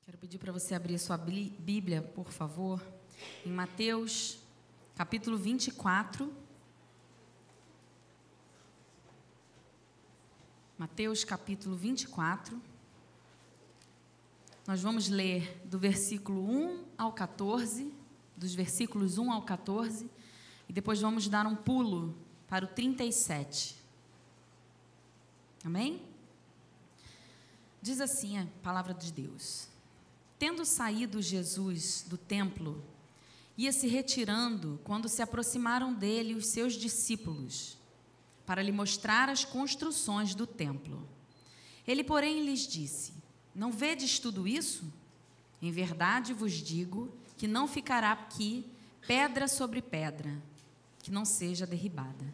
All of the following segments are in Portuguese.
Quero pedir para você abrir a sua Bíblia, por favor, em Mateus, capítulo 24. Mateus, capítulo 24. Nós vamos ler do versículo 1 ao 14, dos versículos 1 ao 14, e depois vamos dar um pulo para o 37. Amém? Diz assim a palavra de Deus. Tendo saído Jesus do templo, ia se retirando quando se aproximaram dele os seus discípulos, para lhe mostrar as construções do templo. Ele, porém, lhes disse: Não vedes tudo isso? Em verdade vos digo que não ficará aqui pedra sobre pedra, que não seja derribada.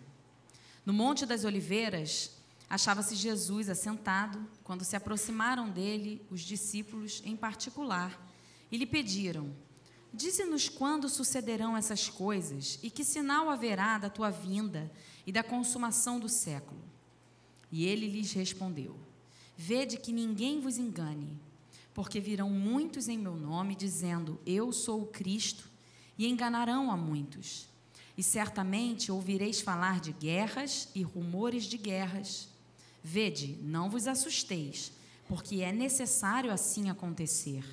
No Monte das Oliveiras, achava-se Jesus assentado, quando se aproximaram dele os discípulos em particular, e lhe pediram: Dize-nos quando sucederão essas coisas, e que sinal haverá da tua vinda e da consumação do século. E ele lhes respondeu: Vede que ninguém vos engane, porque virão muitos em meu nome, dizendo: Eu sou o Cristo, e enganarão a muitos. E certamente ouvireis falar de guerras e rumores de guerras. Vede, não vos assusteis, porque é necessário assim acontecer,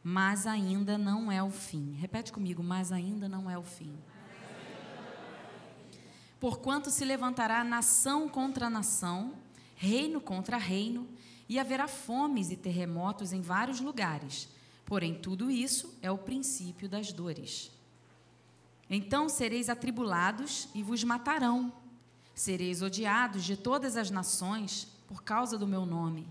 mas ainda não é o fim. Repete comigo: mas ainda não é o fim. Porquanto se levantará nação contra nação, reino contra reino, e haverá fomes e terremotos em vários lugares. Porém, tudo isso é o princípio das dores. Então sereis atribulados e vos matarão. Sereis odiados de todas as nações por causa do meu nome.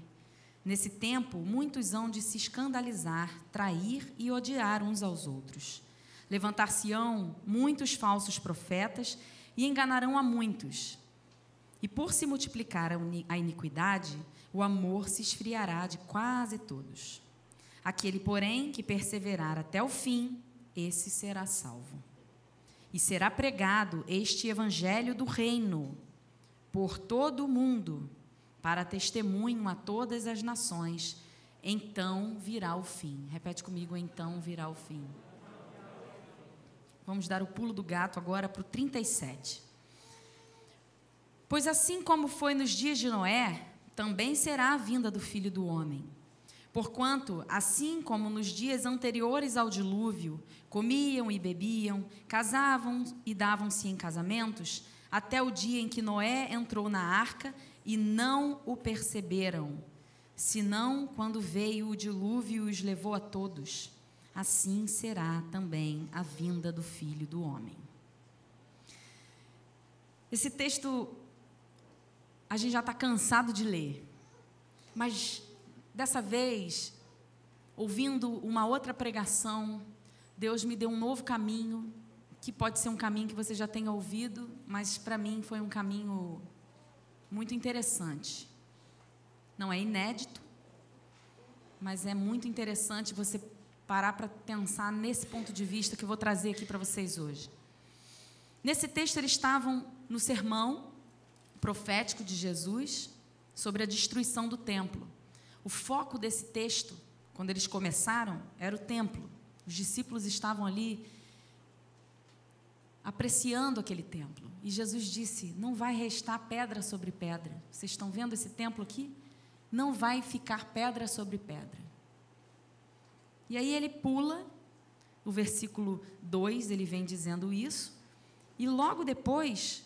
Nesse tempo, muitos hão de se escandalizar, trair e odiar uns aos outros. Levantar-se-ão muitos falsos profetas e enganarão a muitos. E por se multiplicar a iniquidade, o amor se esfriará de quase todos. Aquele, porém, que perseverar até o fim, esse será salvo. E será pregado este evangelho do reino por todo o mundo, para testemunho a todas as nações. Então virá o fim. Repete comigo: então virá o fim. Vamos dar o pulo do gato agora para o 37. Pois assim como foi nos dias de Noé, também será a vinda do Filho do Homem. Porquanto, assim como nos dias anteriores ao dilúvio, comiam e bebiam, casavam e davam-se em casamentos, até o dia em que Noé entrou na arca e não o perceberam, senão quando veio o dilúvio e os levou a todos. Assim será também a vinda do Filho do Homem. Esse texto a gente já está cansado de ler, mas dessa vez, ouvindo uma outra pregação, Deus me deu um novo caminho, que pode ser um caminho que você já tenha ouvido, mas para mim foi um caminho muito interessante. Não é inédito, mas é muito interessante você parar para pensar nesse ponto de vista que eu vou trazer aqui para vocês hoje. Nesse texto, eles estavam no sermão profético de Jesus sobre a destruição do templo. O foco desse texto, quando eles começaram, era o templo. Os discípulos estavam ali apreciando aquele templo. E Jesus disse: não vai restar pedra sobre pedra. Vocês estão vendo esse templo aqui? Não vai ficar pedra sobre pedra. E aí ele pula, no versículo 2, ele vem dizendo isso. E logo depois,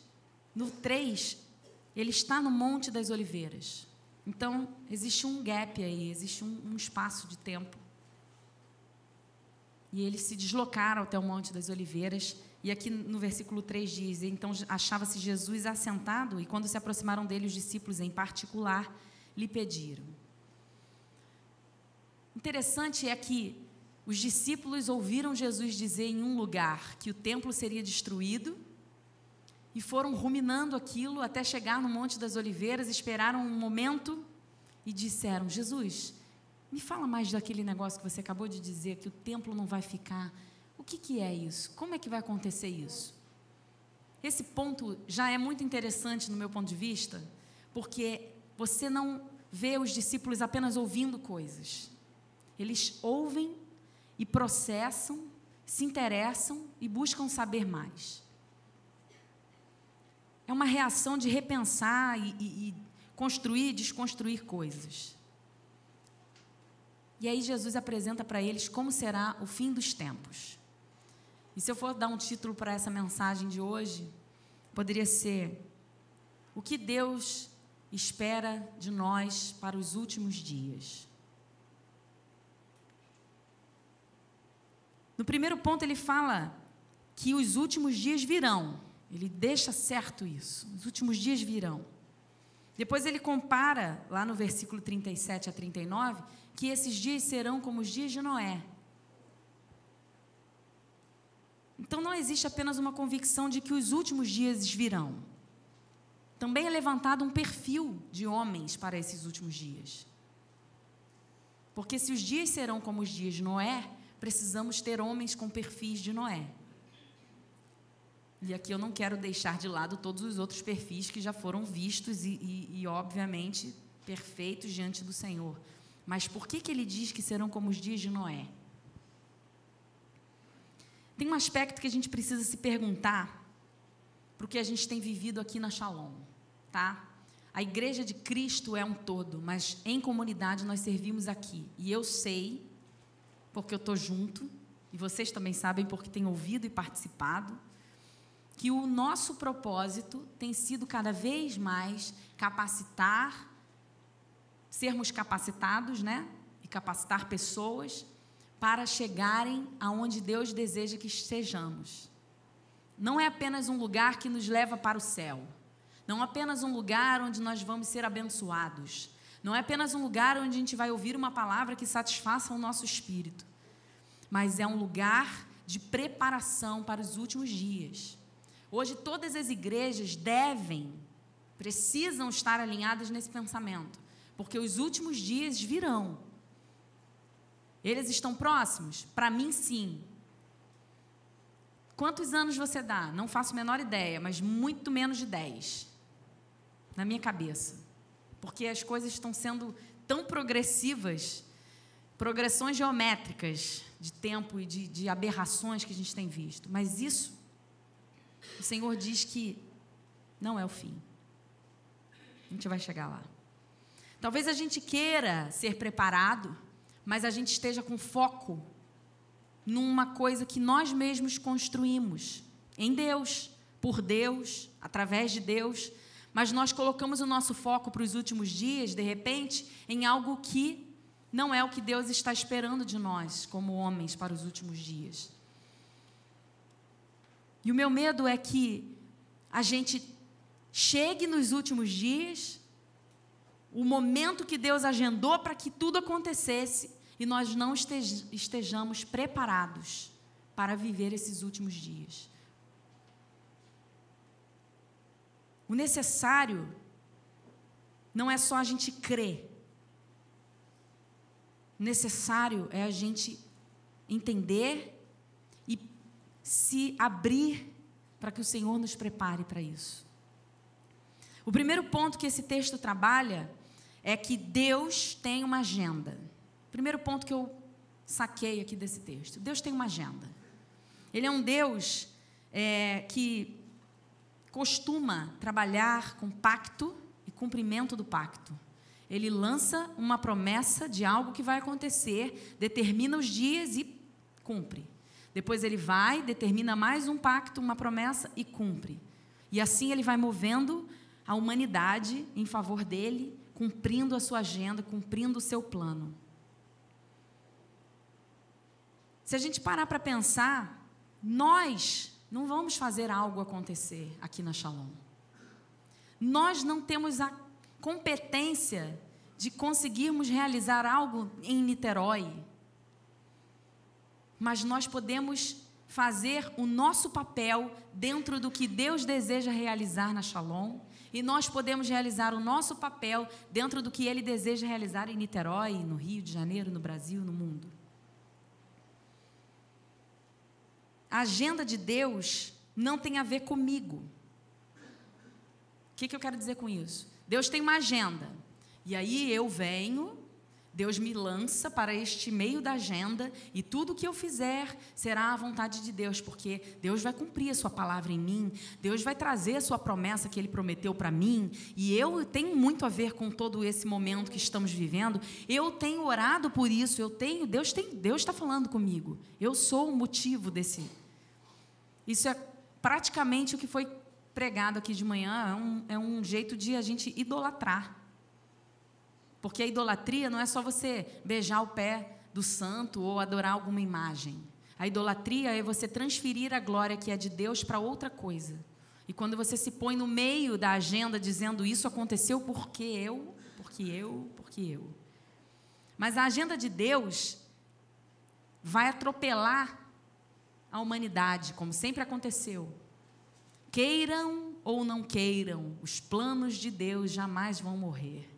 no 3, ele está no Monte das Oliveiras. Então, existe um gap aí, existe um espaço de tempo. E eles se deslocaram até o Monte das Oliveiras. E aqui no versículo 3 diz: então achava-se Jesus assentado, e quando se aproximaram dele os discípulos em particular, lhe pediram. Interessante é que os discípulos ouviram Jesus dizer em um lugar que o templo seria destruído, e foram ruminando aquilo até chegar no Monte das Oliveiras, esperaram um momento e disseram: Jesus, me fala mais daquele negócio que você acabou de dizer, que o templo não vai ficar. O que é isso? Como é que vai acontecer isso? Esse ponto já é muito interessante no meu ponto de vista, porque você não vê os discípulos apenas ouvindo coisas. eles ouvem e processam, se interessam e buscam saber mais. É uma reação de repensar e construir e desconstruir coisas. E aí Jesus apresenta para eles como será o fim dos tempos. E se eu for dar um título para essa mensagem de hoje, poderia ser: o que Deus espera de nós para os últimos dias. No primeiro ponto ele fala que os últimos dias virão. Ele deixa certo isso. Os últimos dias virão. Depois ele compara, lá no versículo 37 a 39, que esses dias serão como os dias de Noé. Então não existe apenas uma convicção de que os últimos dias virão. Também é levantado um perfil de homens para esses últimos dias. Porque se os dias serão como os dias de Noé, precisamos ter homens com perfis de Noé. E aqui eu não quero deixar de lado todos os outros perfis que já foram vistos e obviamente, perfeitos diante do Senhor. Mas por que ele diz que serão como os dias de Noé? Tem um aspecto que a gente precisa se perguntar para o que a gente tem vivido aqui na Shalom, tá? A igreja de Cristo é um todo, mas em comunidade nós servimos aqui. E eu sei, porque eu estou junto, e vocês também sabem porque têm ouvido e participado, que o nosso propósito tem sido cada vez mais capacitar, sermos capacitados, né? E capacitar pessoas para chegarem aonde Deus deseja que estejamos. Não é apenas um lugar que nos leva para o céu. Não é apenas um lugar onde nós vamos ser abençoados. Não é apenas um lugar onde a gente vai ouvir uma palavra que satisfaça o nosso espírito. Mas é um lugar de preparação para os últimos dias. Hoje todas as igrejas precisam estar alinhadas nesse pensamento. Porque os últimos dias virão. Eles estão próximos? Para mim, sim. Quantos anos você dá? Não faço a menor ideia, mas muito menos de 10. Na minha cabeça. Porque as coisas estão sendo tão progressivas, progressões geométricas de tempo e de aberrações que a gente tem visto. Mas isso, o Senhor diz que não é o fim. A gente vai chegar lá. Talvez a gente queira ser preparado, mas a gente esteja com foco numa coisa que nós mesmos construímos, em Deus, por Deus, através de Deus, mas nós colocamos o nosso foco para os últimos dias, de repente, em algo que não é o que Deus está esperando de nós, como homens, para os últimos dias. E o meu medo é que a gente chegue nos últimos dias, o momento que Deus agendou para que tudo acontecesse, e nós não estejamos preparados para viver esses últimos dias. O necessário não é só a gente crer. O necessário é a gente entender e se abrir para que o Senhor nos prepare para isso. O primeiro ponto que esse texto trabalha é que Deus tem uma agenda. Primeiro ponto que eu saquei aqui desse texto. Deus tem uma agenda. Ele é um Deus que costuma trabalhar com pacto e cumprimento do pacto. Ele lança uma promessa de algo que vai acontecer, determina os dias e cumpre. Depois ele vai, determina mais um pacto, uma promessa e cumpre. E assim ele vai movendo a humanidade em favor dele, cumprindo a sua agenda, cumprindo o seu plano. Se a gente parar para pensar, nós não vamos fazer algo acontecer aqui na Shalom. Nós não temos a competência de conseguirmos realizar algo em Niterói. Mas nós podemos fazer o nosso papel dentro do que Deus deseja realizar na Shalom. E nós podemos realizar o nosso papel dentro do que Ele deseja realizar em Niterói, no Rio de Janeiro, no Brasil, no mundo. A agenda de Deus não tem a ver comigo. O que eu quero dizer com isso? Deus tem uma agenda. E aí eu venho, Deus me lança para este meio da agenda e tudo que eu fizer será a vontade de Deus, porque Deus vai cumprir a sua palavra em mim, Deus vai trazer a sua promessa que Ele prometeu para mim, e eu tenho muito a ver com todo esse momento que estamos vivendo. Eu tenho orado por isso, Deus está falando comigo, eu sou o motivo desse. Isso é praticamente o que foi pregado aqui de manhã, é um jeito de a gente idolatrar. Porque a idolatria não é só você beijar o pé do santo ou adorar alguma imagem. A idolatria é você transferir a glória que é de Deus para outra coisa. E quando você se põe no meio da agenda dizendo isso aconteceu porque eu. Mas a agenda de Deus vai atropelar a humanidade, como sempre aconteceu. Queiram ou não queiram, os planos de Deus jamais vão morrer.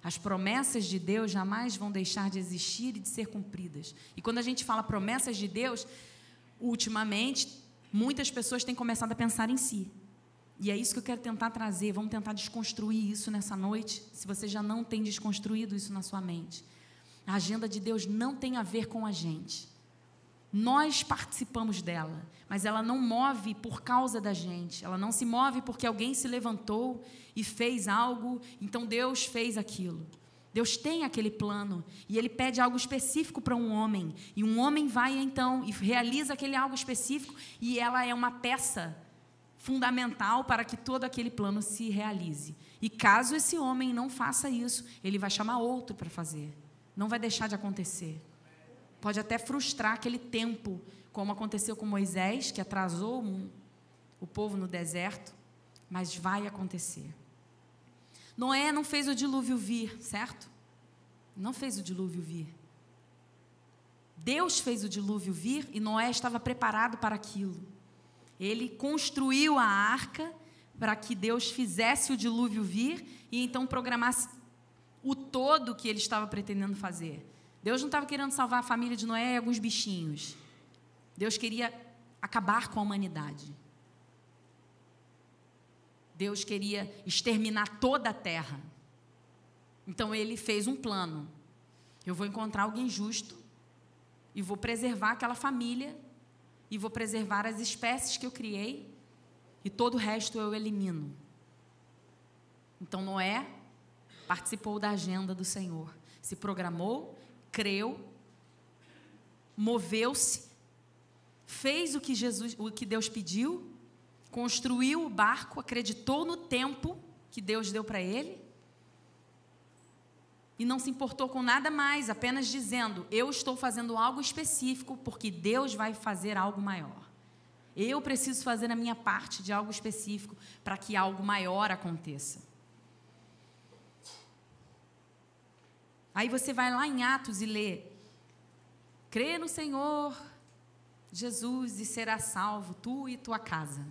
As promessas de Deus jamais vão deixar de existir e de ser cumpridas. E quando a gente fala promessas de Deus, ultimamente, muitas pessoas têm começado a pensar em si. E é isso que eu quero tentar trazer. Vamos tentar desconstruir isso nessa noite, se você já não tem desconstruído isso na sua mente. A agenda de Deus não tem a ver com a gente. Nós participamos dela, mas ela não move por causa da gente. Ela não se move porque alguém se levantou e fez algo, então Deus fez aquilo. Deus tem aquele plano e Ele pede algo específico para um homem. E um homem vai então e realiza aquele algo específico e ela é uma peça fundamental para que todo aquele plano se realize. E caso esse homem não faça isso, ele vai chamar outro para fazer. Não vai deixar de acontecer. Pode até frustrar aquele tempo, como aconteceu com Moisés, que atrasou o povo no deserto, mas vai acontecer. Noé não fez o dilúvio vir, certo? Não fez o dilúvio vir. Deus fez o dilúvio vir e Noé estava preparado para aquilo. Ele construiu a arca para que Deus fizesse o dilúvio vir e então programasse o todo que ele estava pretendendo fazer. Deus não estava querendo salvar a família de Noé e alguns bichinhos. Deus queria acabar com a humanidade. Deus queria exterminar toda a terra. Então ele fez um plano. Eu vou encontrar alguém justo e vou preservar aquela família e vou preservar as espécies que eu criei e todo o resto eu elimino. Então Noé participou da agenda do Senhor, se programou, creu, moveu-se, fez o que Deus pediu, construiu o barco, acreditou no tempo que Deus deu para ele e não se importou com nada mais, apenas dizendo: eu estou fazendo algo específico porque Deus vai fazer algo maior. Eu preciso fazer a minha parte de algo específico para que algo maior aconteça. Aí você vai lá em Atos e lê: crê no Senhor Jesus e será salvo, tu e tua casa.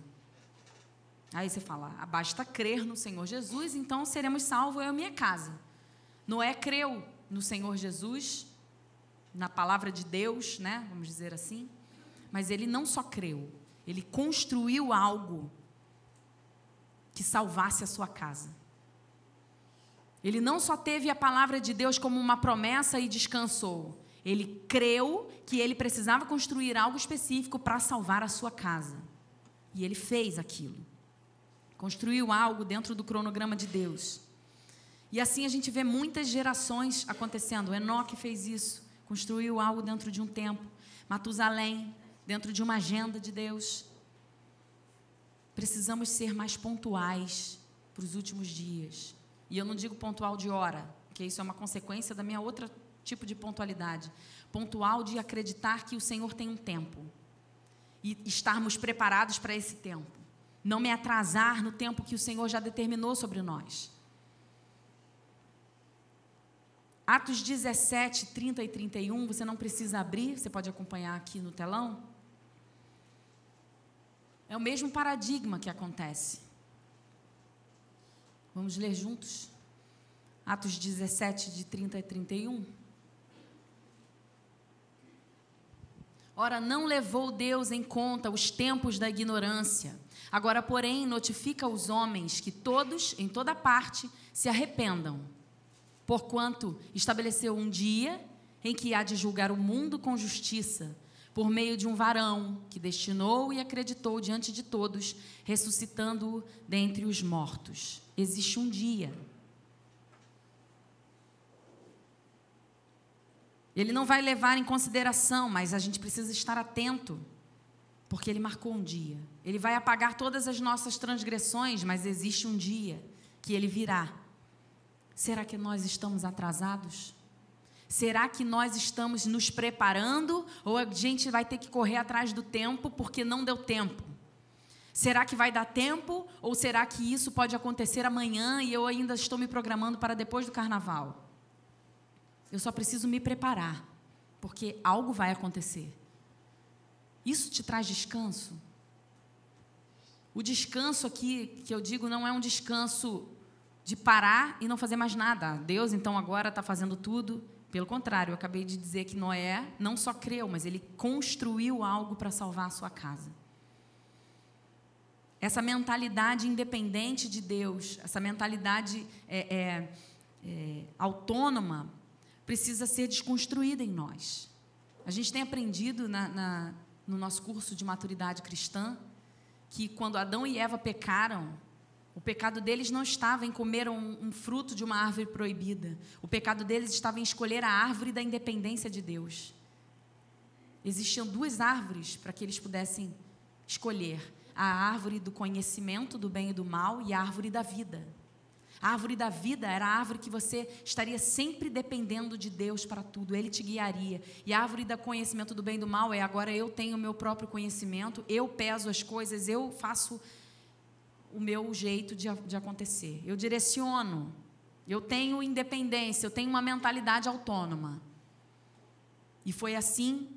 Aí você fala: basta crer no Senhor Jesus, então seremos salvos eu e minha casa. Noé creu no Senhor Jesus, na palavra de Deus, né? Vamos dizer assim. Mas ele não só creu, ele construiu algo que salvasse a sua casa. Ele não só teve a palavra de Deus como uma promessa e descansou. Ele creu que ele precisava construir algo específico para salvar a sua casa. E ele fez aquilo. Construiu algo dentro do cronograma de Deus. E assim a gente vê muitas gerações acontecendo. Enoque fez isso, construiu algo dentro de um tempo. Matusalém, dentro de uma agenda de Deus. Precisamos ser mais pontuais para os últimos dias. E eu não digo pontual de hora, porque isso é uma consequência da minha outra tipo de pontualidade. Pontual de acreditar que o Senhor tem um tempo. E estarmos preparados para esse tempo. Não me atrasar no tempo que o Senhor já determinou sobre nós. Atos 17, 30 e 31, você não precisa abrir, você pode acompanhar aqui no telão. É o mesmo paradigma que acontece. Vamos ler juntos? Atos 17, de 30 e 31. Ora, não levou Deus em conta os tempos da ignorância. Agora, porém, notifica aos homens que todos, em toda parte, se arrependam. porquanto estabeleceu um dia em que há de julgar o mundo com justiça, por meio de um varão que destinou e acreditou diante de todos, ressuscitando-o dentre os mortos. Existe um dia. Ele não vai levar em consideração, mas a gente precisa estar atento, porque ele marcou um dia. Ele vai apagar todas as nossas transgressões, mas existe um dia que ele virá. Será que nós estamos atrasados? Será que nós estamos nos preparando ou a gente vai ter que correr atrás do tempo porque não deu tempo? Será que vai dar tempo ou será que isso pode acontecer amanhã e eu ainda estou me programando para depois do carnaval? Eu só preciso me preparar, porque algo vai acontecer. Isso te traz descanso? O descanso aqui, que eu digo, não é um descanso de parar e não fazer mais nada. Deus, então, agora está fazendo tudo. Pelo contrário, eu acabei de dizer que Noé não só creu, mas ele construiu algo para salvar a sua casa. Essa mentalidade independente de Deus, essa mentalidade autônoma, precisa ser desconstruída em nós. A gente tem aprendido no nosso curso de maturidade cristã que quando Adão e Eva pecaram, o pecado deles não estava em comer um fruto de uma árvore proibida. O pecado deles estava em escolher a árvore da independência de Deus. Existiam duas árvores para que eles pudessem escolher: a árvore do conhecimento do bem e do mal e a árvore da vida. A árvore da vida era a árvore que você estaria sempre dependendo de Deus para tudo, Ele te guiaria. E a árvore do conhecimento do bem e do mal é: agora eu tenho o meu próprio conhecimento, eu peso as coisas, eu faço o meu jeito de acontecer. Eu direciono, eu tenho independência, eu tenho uma mentalidade autônoma. E foi assim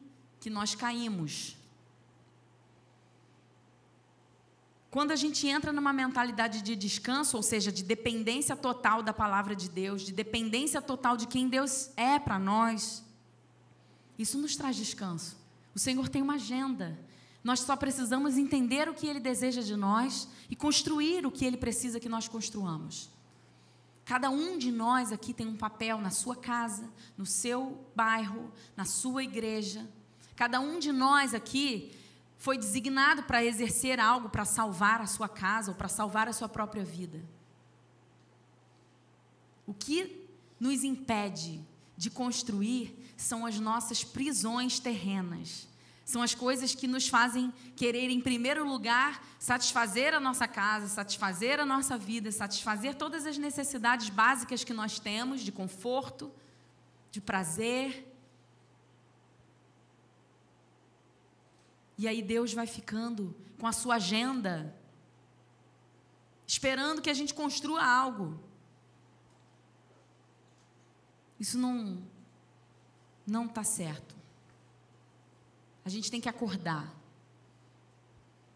que nós caímos. Quando a gente entra numa mentalidade de descanso, ou seja, de dependência total da palavra de Deus, de dependência total de quem Deus é para nós, isso nos traz descanso. O Senhor tem uma agenda. Nós só precisamos entender o que Ele deseja de nós e construir o que Ele precisa que nós construamos. Cada um de nós aqui tem um papel na sua casa, no seu bairro, na sua igreja. Cada um de nós aqui foi designado para exercer algo para salvar a sua casa ou para salvar a sua própria vida. O que nos impede de construir são as nossas prisões terrenas. São as coisas que nos fazem querer, em primeiro lugar, satisfazer a nossa casa, satisfazer a nossa vida, satisfazer todas as necessidades básicas que nós temos, de conforto, de prazer. E aí Deus vai ficando com a sua agenda, esperando que a gente construa algo. Isso não está certo. A gente tem que acordar.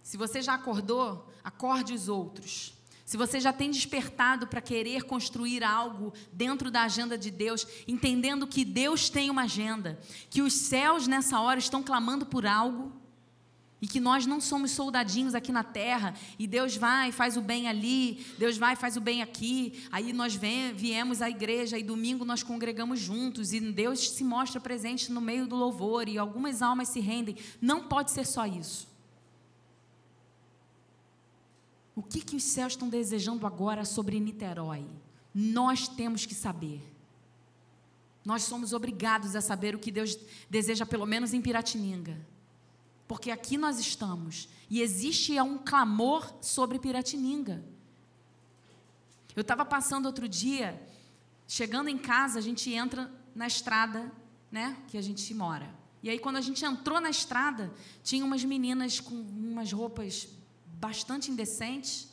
Se você já acordou, acorde os outros. Se você já tem despertado para querer construir algo dentro da agenda de Deus, entendendo que Deus tem uma agenda, que os céus nessa hora estão clamando por algo, e que nós não somos soldadinhos aqui na terra, e Deus vai e faz o bem ali, Deus vai e faz o bem aqui, aí nós viemos à igreja, e domingo nós congregamos juntos, e Deus se mostra presente no meio do louvor, e algumas almas se rendem. Não pode ser só isso. O que os céus estão desejando agora sobre Niterói? Nós temos que saber. Nós somos obrigados a saber o que Deus deseja, pelo menos em Piratininga. Porque aqui nós estamos, e existe um clamor sobre Piratininga. Eu estava passando outro dia, chegando em casa, a gente entra na estrada, né, que a gente mora. E aí, quando a gente entrou na estrada, tinha umas meninas com umas roupas bastante indecentes,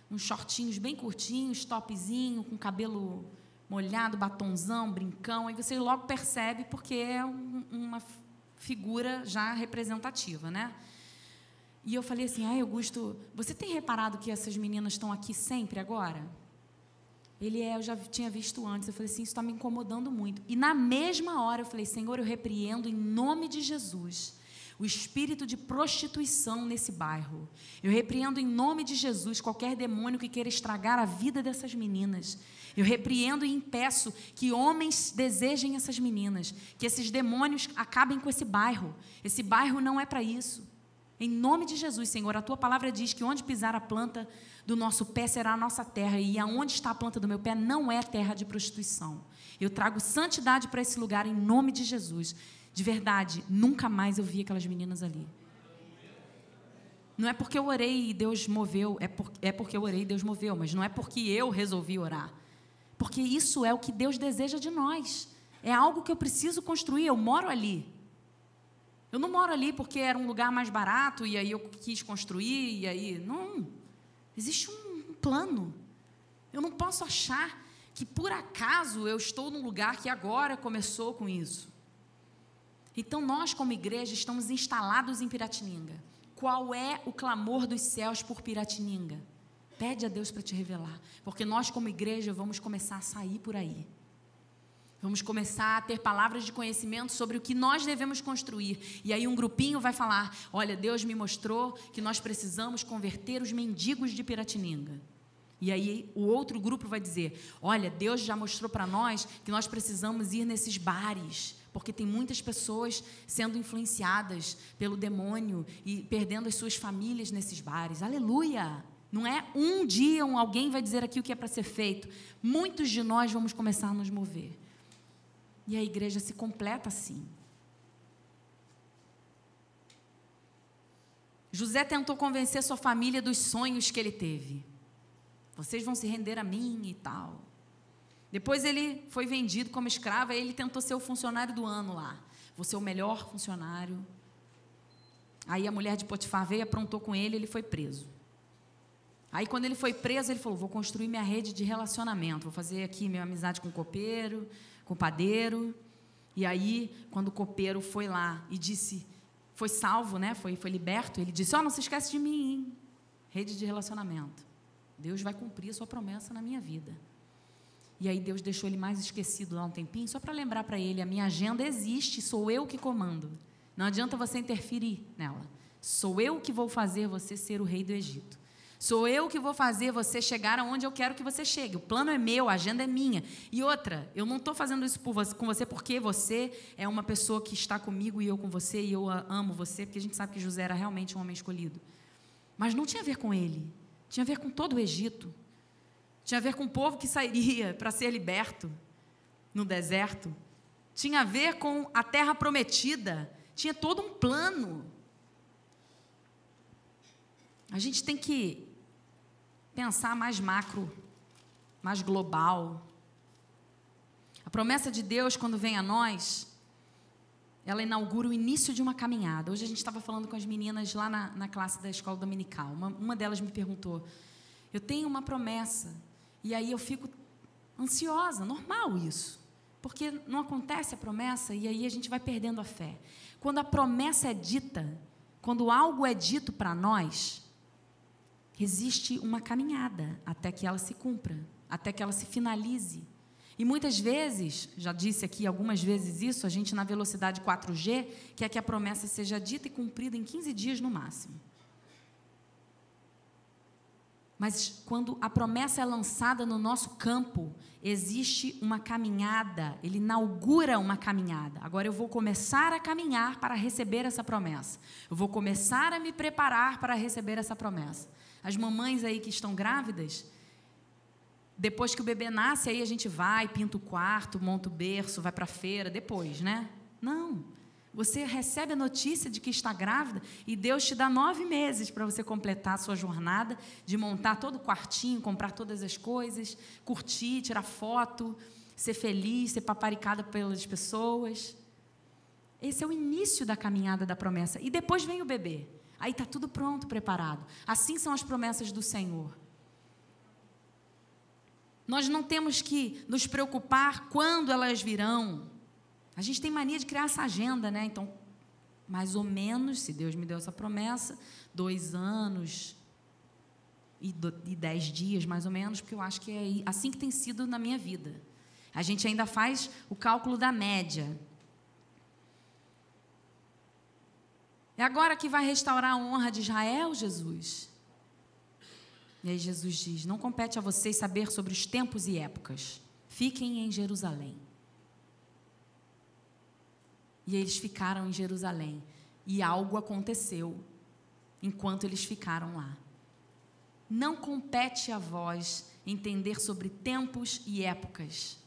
uns shortinhos bem curtinhos, topzinho, com cabelo molhado, batonzão, brincão. Aí você logo percebe, porque é uma figura já representativa, né? E eu falei assim: Augusto, você tem reparado que essas meninas estão aqui sempre agora? Eu já tinha visto antes. Eu falei assim: isso está me incomodando muito. E na mesma hora eu falei: Senhor, eu repreendo em nome de Jesus o espírito de prostituição nesse bairro. Eu repreendo em nome de Jesus qualquer demônio que queira estragar a vida dessas meninas. Eu repreendo e impeço que homens desejem essas meninas, que esses demônios acabem com esse bairro. Esse bairro não é para isso. Em nome de Jesus, Senhor, a Tua palavra diz que onde pisar a planta do nosso pé será a nossa terra, e aonde está a planta do meu pé não é terra de prostituição. Eu trago santidade para esse lugar em nome de Jesus. De verdade, nunca mais eu vi aquelas meninas ali. Não é porque eu orei e Deus moveu, é porque eu orei e Deus moveu, mas não é porque eu resolvi orar. Porque isso é o que Deus deseja de nós. É algo que eu preciso construir, eu moro ali. Eu não moro ali porque era um lugar mais barato e aí eu quis construir e aí... Não, existe um plano. Eu não posso achar que por acaso eu estou num lugar que agora começou com isso. Então nós como igreja estamos instalados em Piratininga. Qual é o clamor dos céus por Piratininga? Pede a Deus para te revelar, porque nós como igreja vamos começar a sair por aí. Vamos começar a ter palavras de conhecimento sobre o que nós devemos construir. E aí um grupinho vai falar, olha, Deus me mostrou que nós precisamos converter os mendigos de Piratininga. E aí o outro grupo vai dizer, olha, Deus já mostrou para nós que nós precisamos ir nesses bares, porque tem muitas pessoas sendo influenciadas pelo demônio e perdendo as suas famílias nesses bares. Aleluia! Não é um dia alguém vai dizer aqui o que é para ser feito. Muitos de nós vamos começar a nos mover. E a igreja se completa assim. José tentou convencer sua família dos sonhos que ele teve. Vocês vão se render a mim e tal. Depois ele foi vendido como escravo, aí ele tentou ser o funcionário do ano lá. Vou ser o melhor funcionário. Aí a mulher de Potifar veio, aprontou com ele, ele foi preso. Aí quando ele foi preso, ele falou, vou construir minha rede de relacionamento, vou fazer aqui minha amizade com o copeiro, com o padeiro. E aí, quando o copeiro foi lá e disse, foi salvo, né? Foi liberto, ele disse, não se esquece de mim, hein? Rede de relacionamento. Deus vai cumprir a sua promessa na minha vida. E aí Deus deixou ele mais esquecido lá um tempinho, só para lembrar para ele, a minha agenda existe, sou eu que comando. Não adianta você interferir nela. Sou eu que vou fazer você ser o rei do Egito. Sou eu que vou fazer você chegar aonde eu quero que você chegue. O plano é meu, a agenda é minha. E outra, eu não estou fazendo isso com você porque você é uma pessoa que está comigo e eu com você e eu amo você, porque a gente sabe que José era realmente um homem escolhido. Mas não tinha a ver com ele, tinha a ver com todo o Egito. Tinha a ver com o povo que sairia para ser liberto no deserto. Tinha a ver com a terra prometida. Tinha todo um plano. A gente tem que pensar mais macro, mais global. A promessa de Deus, quando vem a nós, ela inaugura o início de uma caminhada. Hoje a gente estava falando com as meninas lá na classe da escola dominical. Uma delas me perguntou, eu tenho uma promessa, e aí eu fico ansiosa, normal isso, porque não acontece a promessa, e aí a gente vai perdendo a fé. Quando a promessa é dita, quando algo é dito para nós, existe uma caminhada até que ela se cumpra, até que ela se finalize. E muitas vezes, já disse aqui algumas vezes isso, a gente na velocidade 4G quer que a promessa seja dita e cumprida em 15 dias no máximo. Mas quando a promessa é lançada no nosso campo, existe uma caminhada, ele inaugura uma caminhada. Agora eu vou começar a caminhar para receber essa promessa. Eu vou começar a me preparar para receber essa promessa. As mamães aí que estão grávidas, depois que o bebê nasce, aí a gente vai, pinta o quarto, monta o berço, vai para a feira, depois, né? Não. Você recebe a notícia de que está grávida e Deus te dá 9 meses para você completar a sua jornada, de montar todo o quartinho, comprar todas as coisas, curtir, tirar foto, ser feliz, ser paparicada pelas pessoas. Esse é o início da caminhada da promessa. E depois vem o bebê. Aí está tudo pronto, preparado. Assim são as promessas do Senhor. Nós não temos que nos preocupar quando elas virão. A gente tem mania de criar essa agenda, né? Então, mais ou menos, se Deus me deu essa promessa, 2 anos e 10 dias, mais ou menos, porque eu acho que é assim que tem sido na minha vida. A gente ainda faz o cálculo da média. É agora que vai restaurar a honra de Israel, Jesus? E aí Jesus diz: não compete a vocês saber sobre os tempos e épocas. Fiquem em Jerusalém. E eles ficaram em Jerusalém. E algo aconteceu enquanto eles ficaram lá. Não compete a vós entender sobre tempos e épocas.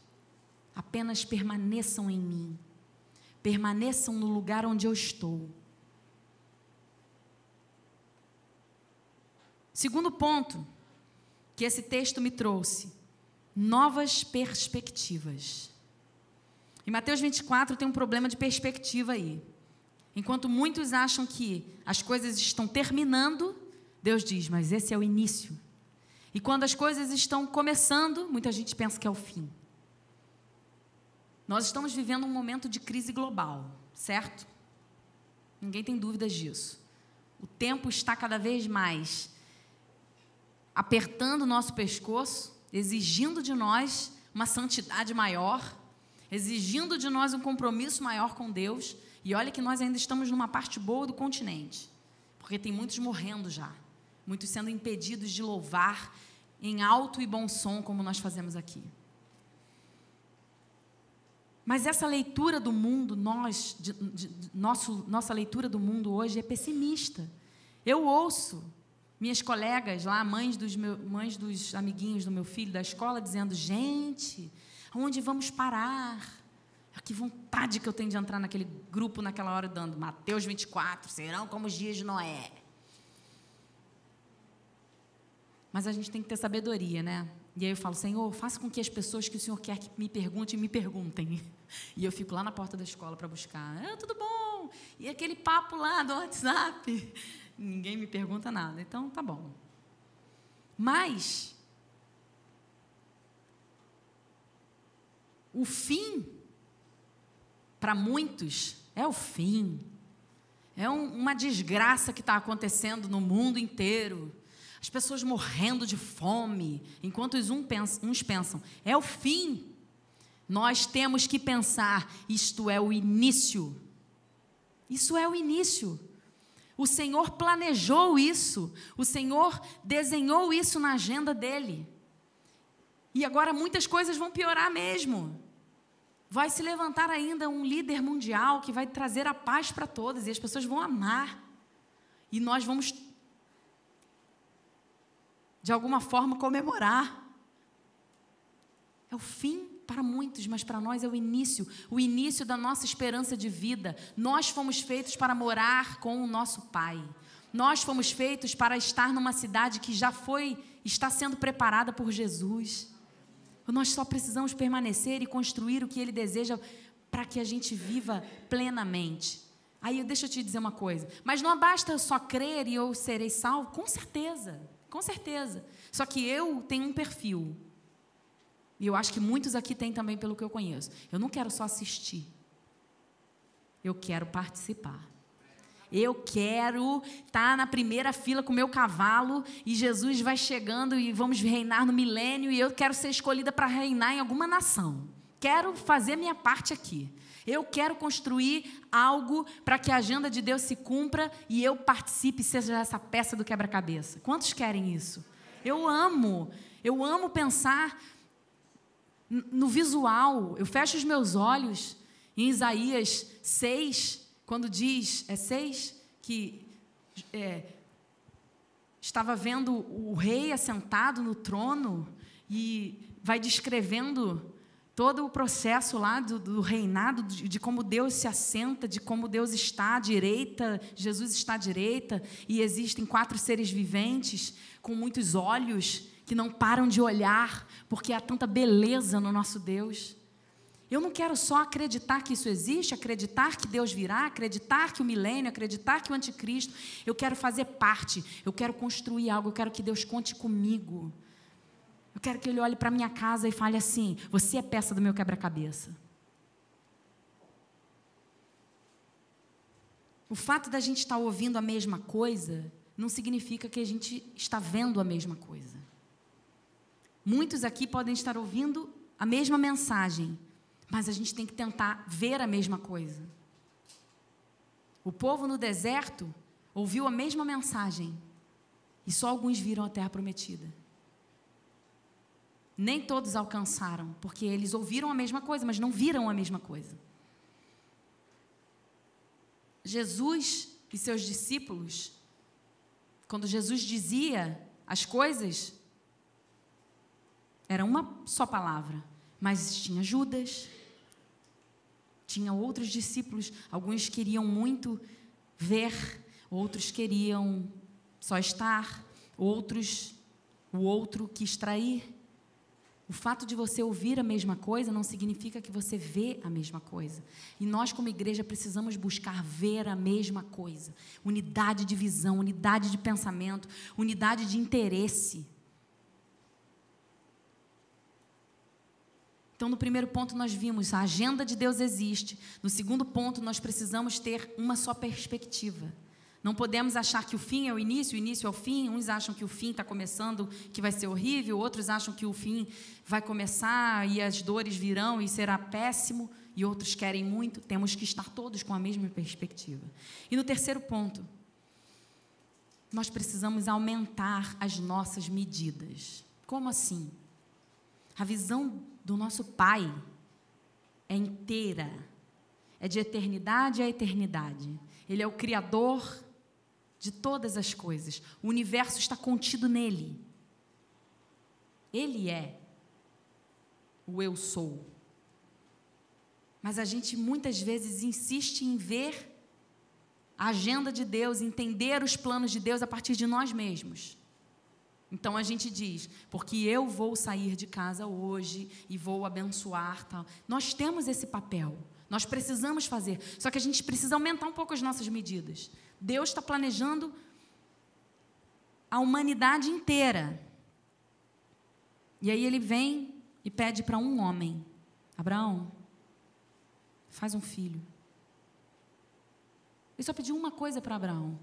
Apenas permaneçam em mim. Permaneçam no lugar onde eu estou. Segundo ponto que esse texto me trouxe: novas perspectivas. Em Mateus 24 tem um problema de perspectiva aí. Enquanto muitos acham que as coisas estão terminando, Deus diz: mas esse é o início. E quando as coisas estão começando, muita gente pensa que é o fim. Nós estamos vivendo um momento de crise global, certo? Ninguém tem dúvidas disso. O tempo está cada vez mais apertando o nosso pescoço, exigindo de nós uma santidade maior, exigindo de nós um compromisso maior com Deus. E olha que nós ainda estamos numa parte boa do continente, porque tem muitos morrendo já, muitos sendo impedidos de louvar em alto e bom som, como nós fazemos aqui. Mas essa leitura do mundo, nossa leitura do mundo hoje é pessimista. Eu ouço minhas colegas lá, mães dos amiguinhos do meu filho da escola, dizendo: gente, aonde vamos parar? Que vontade que eu tenho de entrar naquele grupo naquela hora dando Mateus 24, serão como os dias de Noé. Mas a gente tem que ter sabedoria, né? E aí eu falo: Senhor, faça com que as pessoas que o Senhor quer que me perguntem, me perguntem. E eu fico lá na porta da escola para buscar. Tudo bom? E aquele papo lá do WhatsApp? Ninguém me pergunta nada, então tá bom. Mas o fim, para muitos, é o fim. É uma desgraça que está acontecendo no mundo inteiro. As pessoas morrendo de fome, enquanto uns pensam, é o fim. Nós temos que pensar, isto é o início. Isso é o início. O Senhor planejou isso. O Senhor desenhou isso na agenda dele. E agora muitas coisas vão piorar mesmo. Vai se levantar ainda um líder mundial que vai trazer a paz para todas. E as pessoas vão amar. E nós vamos, de alguma forma, comemorar. É o fim para muitos, mas para nós é o início da nossa esperança de vida. Nós fomos feitos para morar com o nosso Pai. Nós fomos feitos para estar numa cidade que está sendo preparada por Jesus. Nós só precisamos permanecer e construir o que Ele deseja para que a gente viva plenamente. Aí deixa eu te dizer uma coisa, mas não basta só crer e eu serei salvo? Com certeza, com certeza. Só que eu tenho um perfil. E eu acho que muitos aqui têm também, pelo que eu conheço. Eu não quero só assistir. Eu quero participar. Eu quero estar na primeira fila com o meu cavalo e Jesus vai chegando e vamos reinar no milênio e eu quero ser escolhida para reinar em alguma nação. Quero fazer minha parte aqui. Eu quero construir algo para que a agenda de Deus se cumpra e eu participe, seja essa peça do quebra-cabeça. Quantos querem isso? Eu amo pensar no visual. Eu fecho os meus olhos em Isaías 6, quando diz, 6, que estava vendo o rei assentado no trono e vai descrevendo todo o processo lá do reinado, de como Deus se assenta, de como Deus está à direita, Jesus está à direita, e existem 4 seres viventes com muitos olhos que não param de olhar, porque há tanta beleza no nosso Deus. Eu não quero só acreditar que isso existe, acreditar que Deus virá, acreditar que o milênio, acreditar que o anticristo. Eu quero fazer parte, eu quero construir algo, eu quero que Deus conte comigo. Eu quero que Ele olhe para a minha casa e fale assim: você é peça do meu quebra-cabeça. O fato da gente estar ouvindo a mesma coisa não significa que a gente está vendo a mesma coisa. Muitos aqui podem estar ouvindo a mesma mensagem, mas a gente tem que tentar ver a mesma coisa. O povo no deserto ouviu a mesma mensagem e só alguns viram a terra prometida. Nem todos alcançaram, porque eles ouviram a mesma coisa, mas não viram a mesma coisa. Jesus e seus discípulos, quando Jesus dizia as coisas, era uma só palavra, mas tinha Judas, tinha outros discípulos, alguns queriam muito ver, outros queriam só estar, o outro quis trair. O fato de você ouvir a mesma coisa não significa que você vê a mesma coisa. E nós, como igreja, precisamos buscar ver a mesma coisa. Unidade de visão, unidade de pensamento, unidade de interesse. Então, no primeiro ponto, nós vimos a agenda de Deus existe. No segundo ponto, nós precisamos ter uma só perspectiva. Não podemos achar que o fim é o início é o fim. Uns acham que o fim está começando, que vai ser horrível. Outros acham que o fim vai começar e as dores virão e será péssimo. E outros querem muito. Temos que estar todos com a mesma perspectiva. E no terceiro ponto, nós precisamos aumentar as nossas medidas. Como assim? A visão do nosso Pai é inteira. É de eternidade a eternidade. Ele é o Criador de todas as coisas. O universo está contido nele. Ele é o eu sou. Mas a gente muitas vezes insiste em ver a agenda de Deus, entender os planos de Deus a partir de nós mesmos. Então a gente diz, porque eu vou sair de casa hoje e vou abençoar, tal. Nós temos esse papel. Nós precisamos fazer, só que a gente precisa aumentar um pouco as nossas medidas. Deus está planejando a humanidade inteira. E aí ele vem e pede para um homem, Abraão, faz um filho. Ele só pediu uma coisa para Abraão,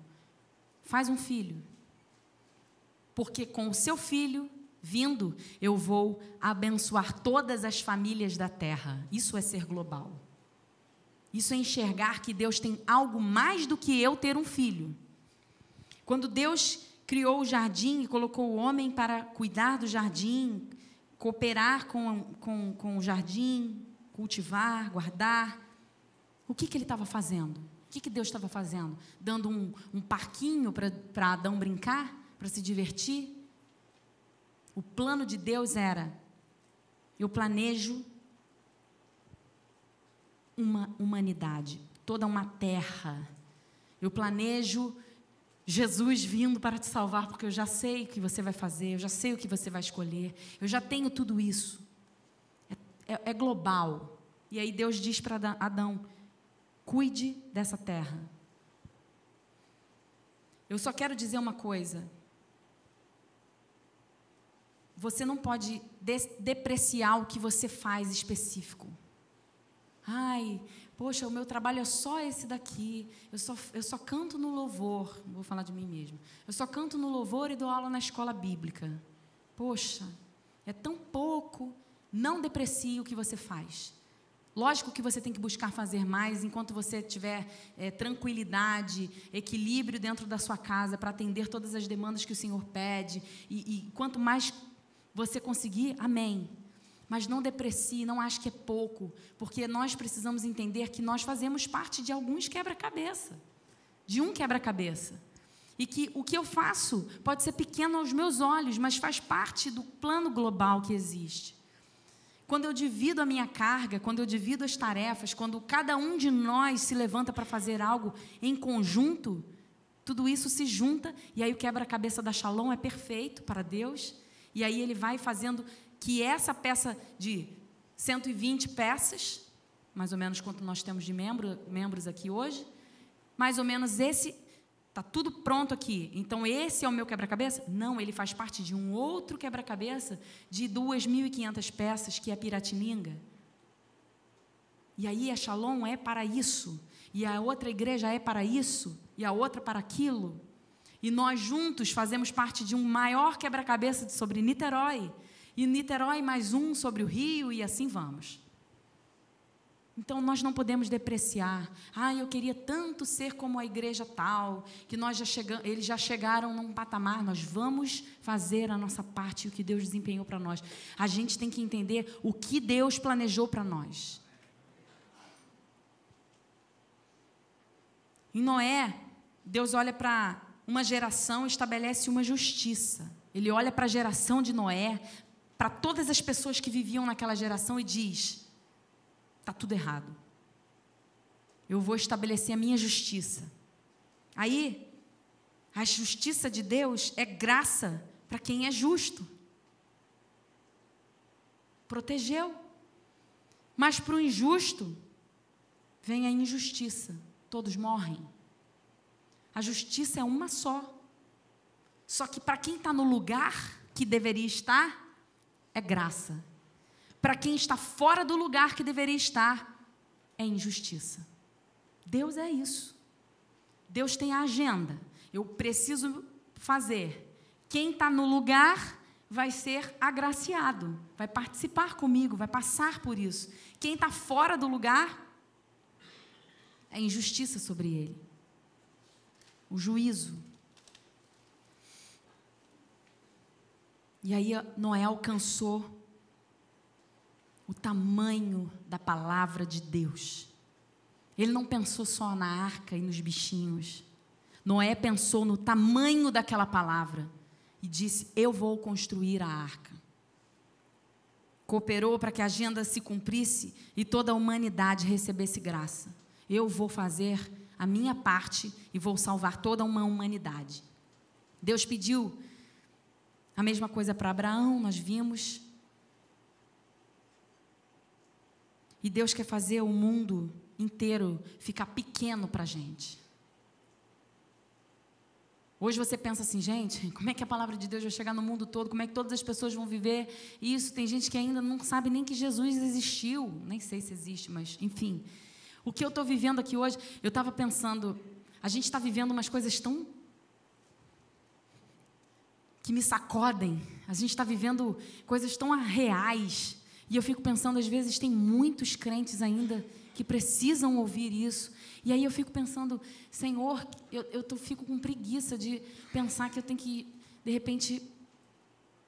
faz um filho. Porque com o seu filho vindo, eu vou abençoar todas as famílias da terra. Isso é ser global. Isso é enxergar que Deus tem algo mais do que eu ter um filho. Quando Deus criou o jardim e colocou o homem para cuidar do jardim, cooperar com o jardim, cultivar, guardar, o que ele estava fazendo? O que Deus estava fazendo? Dando um parquinho para Adão brincar, para se divertir? O plano de Deus era, eu planejo uma humanidade, toda uma terra. Eu planejo Jesus vindo para te salvar, porque eu já sei o que você vai fazer, eu já sei o que você vai escolher, eu já tenho tudo isso. É global. E aí Deus diz para Adão, cuide dessa terra. Eu só quero dizer uma coisa. Você não pode depreciar o que você faz específico. Ai, poxa, o meu trabalho é só esse daqui, eu só canto no louvor, vou falar de mim mesmo, eu só canto no louvor e dou aula na escola bíblica. Poxa, é tão pouco, não deprecie o que você faz. Lógico que você tem que buscar fazer mais, enquanto você tiver tranquilidade, equilíbrio dentro da sua casa, para atender todas as demandas que o Senhor pede, e quanto mais você conseguir, amém. Mas não deprecie, não ache que é pouco, porque nós precisamos entender que nós fazemos parte de alguns quebra-cabeça, de um quebra-cabeça. E que o que eu faço pode ser pequeno aos meus olhos, mas faz parte do plano global que existe. Quando eu divido a minha carga, quando eu divido as tarefas, quando cada um de nós se levanta para fazer algo em conjunto, tudo isso se junta, e aí o quebra-cabeça da Shalom é perfeito para Deus, e aí ele vai fazendo que essa peça de 120 peças, mais ou menos quanto nós temos de membros aqui hoje, mais ou menos esse, está tudo pronto aqui, então esse é o meu quebra-cabeça? Não, ele faz parte de um outro quebra-cabeça de 2.500 peças, que é Piratininga. E aí a Shalom é para isso, e a outra igreja é para isso, e a outra para aquilo. E nós juntos fazemos parte de um maior quebra-cabeça sobre Niterói, e Niterói mais um sobre o Rio, e assim vamos. Então, nós não podemos depreciar. Eu queria tanto ser como a igreja tal, que eles já chegaram num patamar. Nós vamos fazer a nossa parte e o que Deus desempenhou para nós. A gente tem que entender o que Deus planejou para nós. Em Noé, Deus olha para uma geração e estabelece uma justiça. Ele olha para a geração de Noé, para todas as pessoas que viviam naquela geração e diz: está tudo errado. Eu vou estabelecer a minha justiça. Aí, a justiça de Deus é graça para quem é justo. Protegeu. Mas para o injusto, vem a injustiça. Todos morrem. A justiça é uma só. Só que para quem está no lugar que deveria estar, é graça. Para quem está fora do lugar que deveria estar, é injustiça. Deus é isso. Deus tem a agenda. Eu preciso fazer. Quem está no lugar vai ser agraciado, vai participar comigo, vai passar por isso. Quem está fora do lugar, é injustiça sobre ele. O juízo. E aí Noé alcançou o tamanho da palavra de Deus. Ele não pensou só na arca e nos bichinhos. Noé pensou no tamanho daquela palavra e disse: eu vou construir a arca. Cooperou para que a agenda se cumprisse e toda a humanidade recebesse graça. Eu vou fazer a minha parte e vou salvar toda uma humanidade. Deus pediu a mesma coisa para Abraão, nós vimos. E Deus quer fazer o mundo inteiro ficar pequeno para a gente. Hoje você pensa assim: gente, como é que a palavra de Deus vai chegar no mundo todo? Como é que todas as pessoas vão viver isso? Tem gente que ainda não sabe nem que Jesus existiu. Nem sei se existe, mas enfim. O que eu estou vivendo aqui hoje, eu estava pensando, a gente está vivendo umas coisas tão que me sacodem. A gente está vivendo coisas tão reais. E eu fico pensando, às vezes, tem muitos crentes ainda que precisam ouvir isso. E aí eu fico pensando: Senhor, eu fico com preguiça de pensar que eu tenho que, de repente,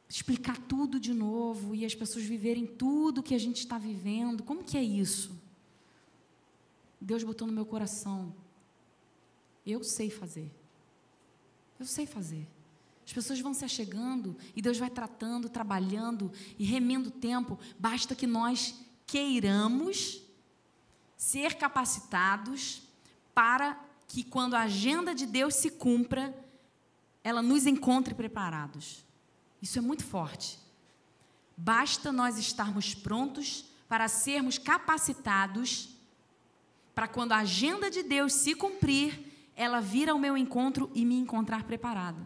explicar tudo de novo e as pessoas viverem tudo que a gente está vivendo. Como que é isso? Deus botou no meu coração. Eu sei fazer. Eu sei fazer. As pessoas vão se achegando e Deus vai tratando, trabalhando e remendo o tempo. Basta que nós queiramos ser capacitados para que, quando a agenda de Deus se cumpra, ela nos encontre preparados. Isso é muito forte. Basta nós estarmos prontos para sermos capacitados para, quando a agenda de Deus se cumprir, ela vir ao meu encontro e me encontrar preparado.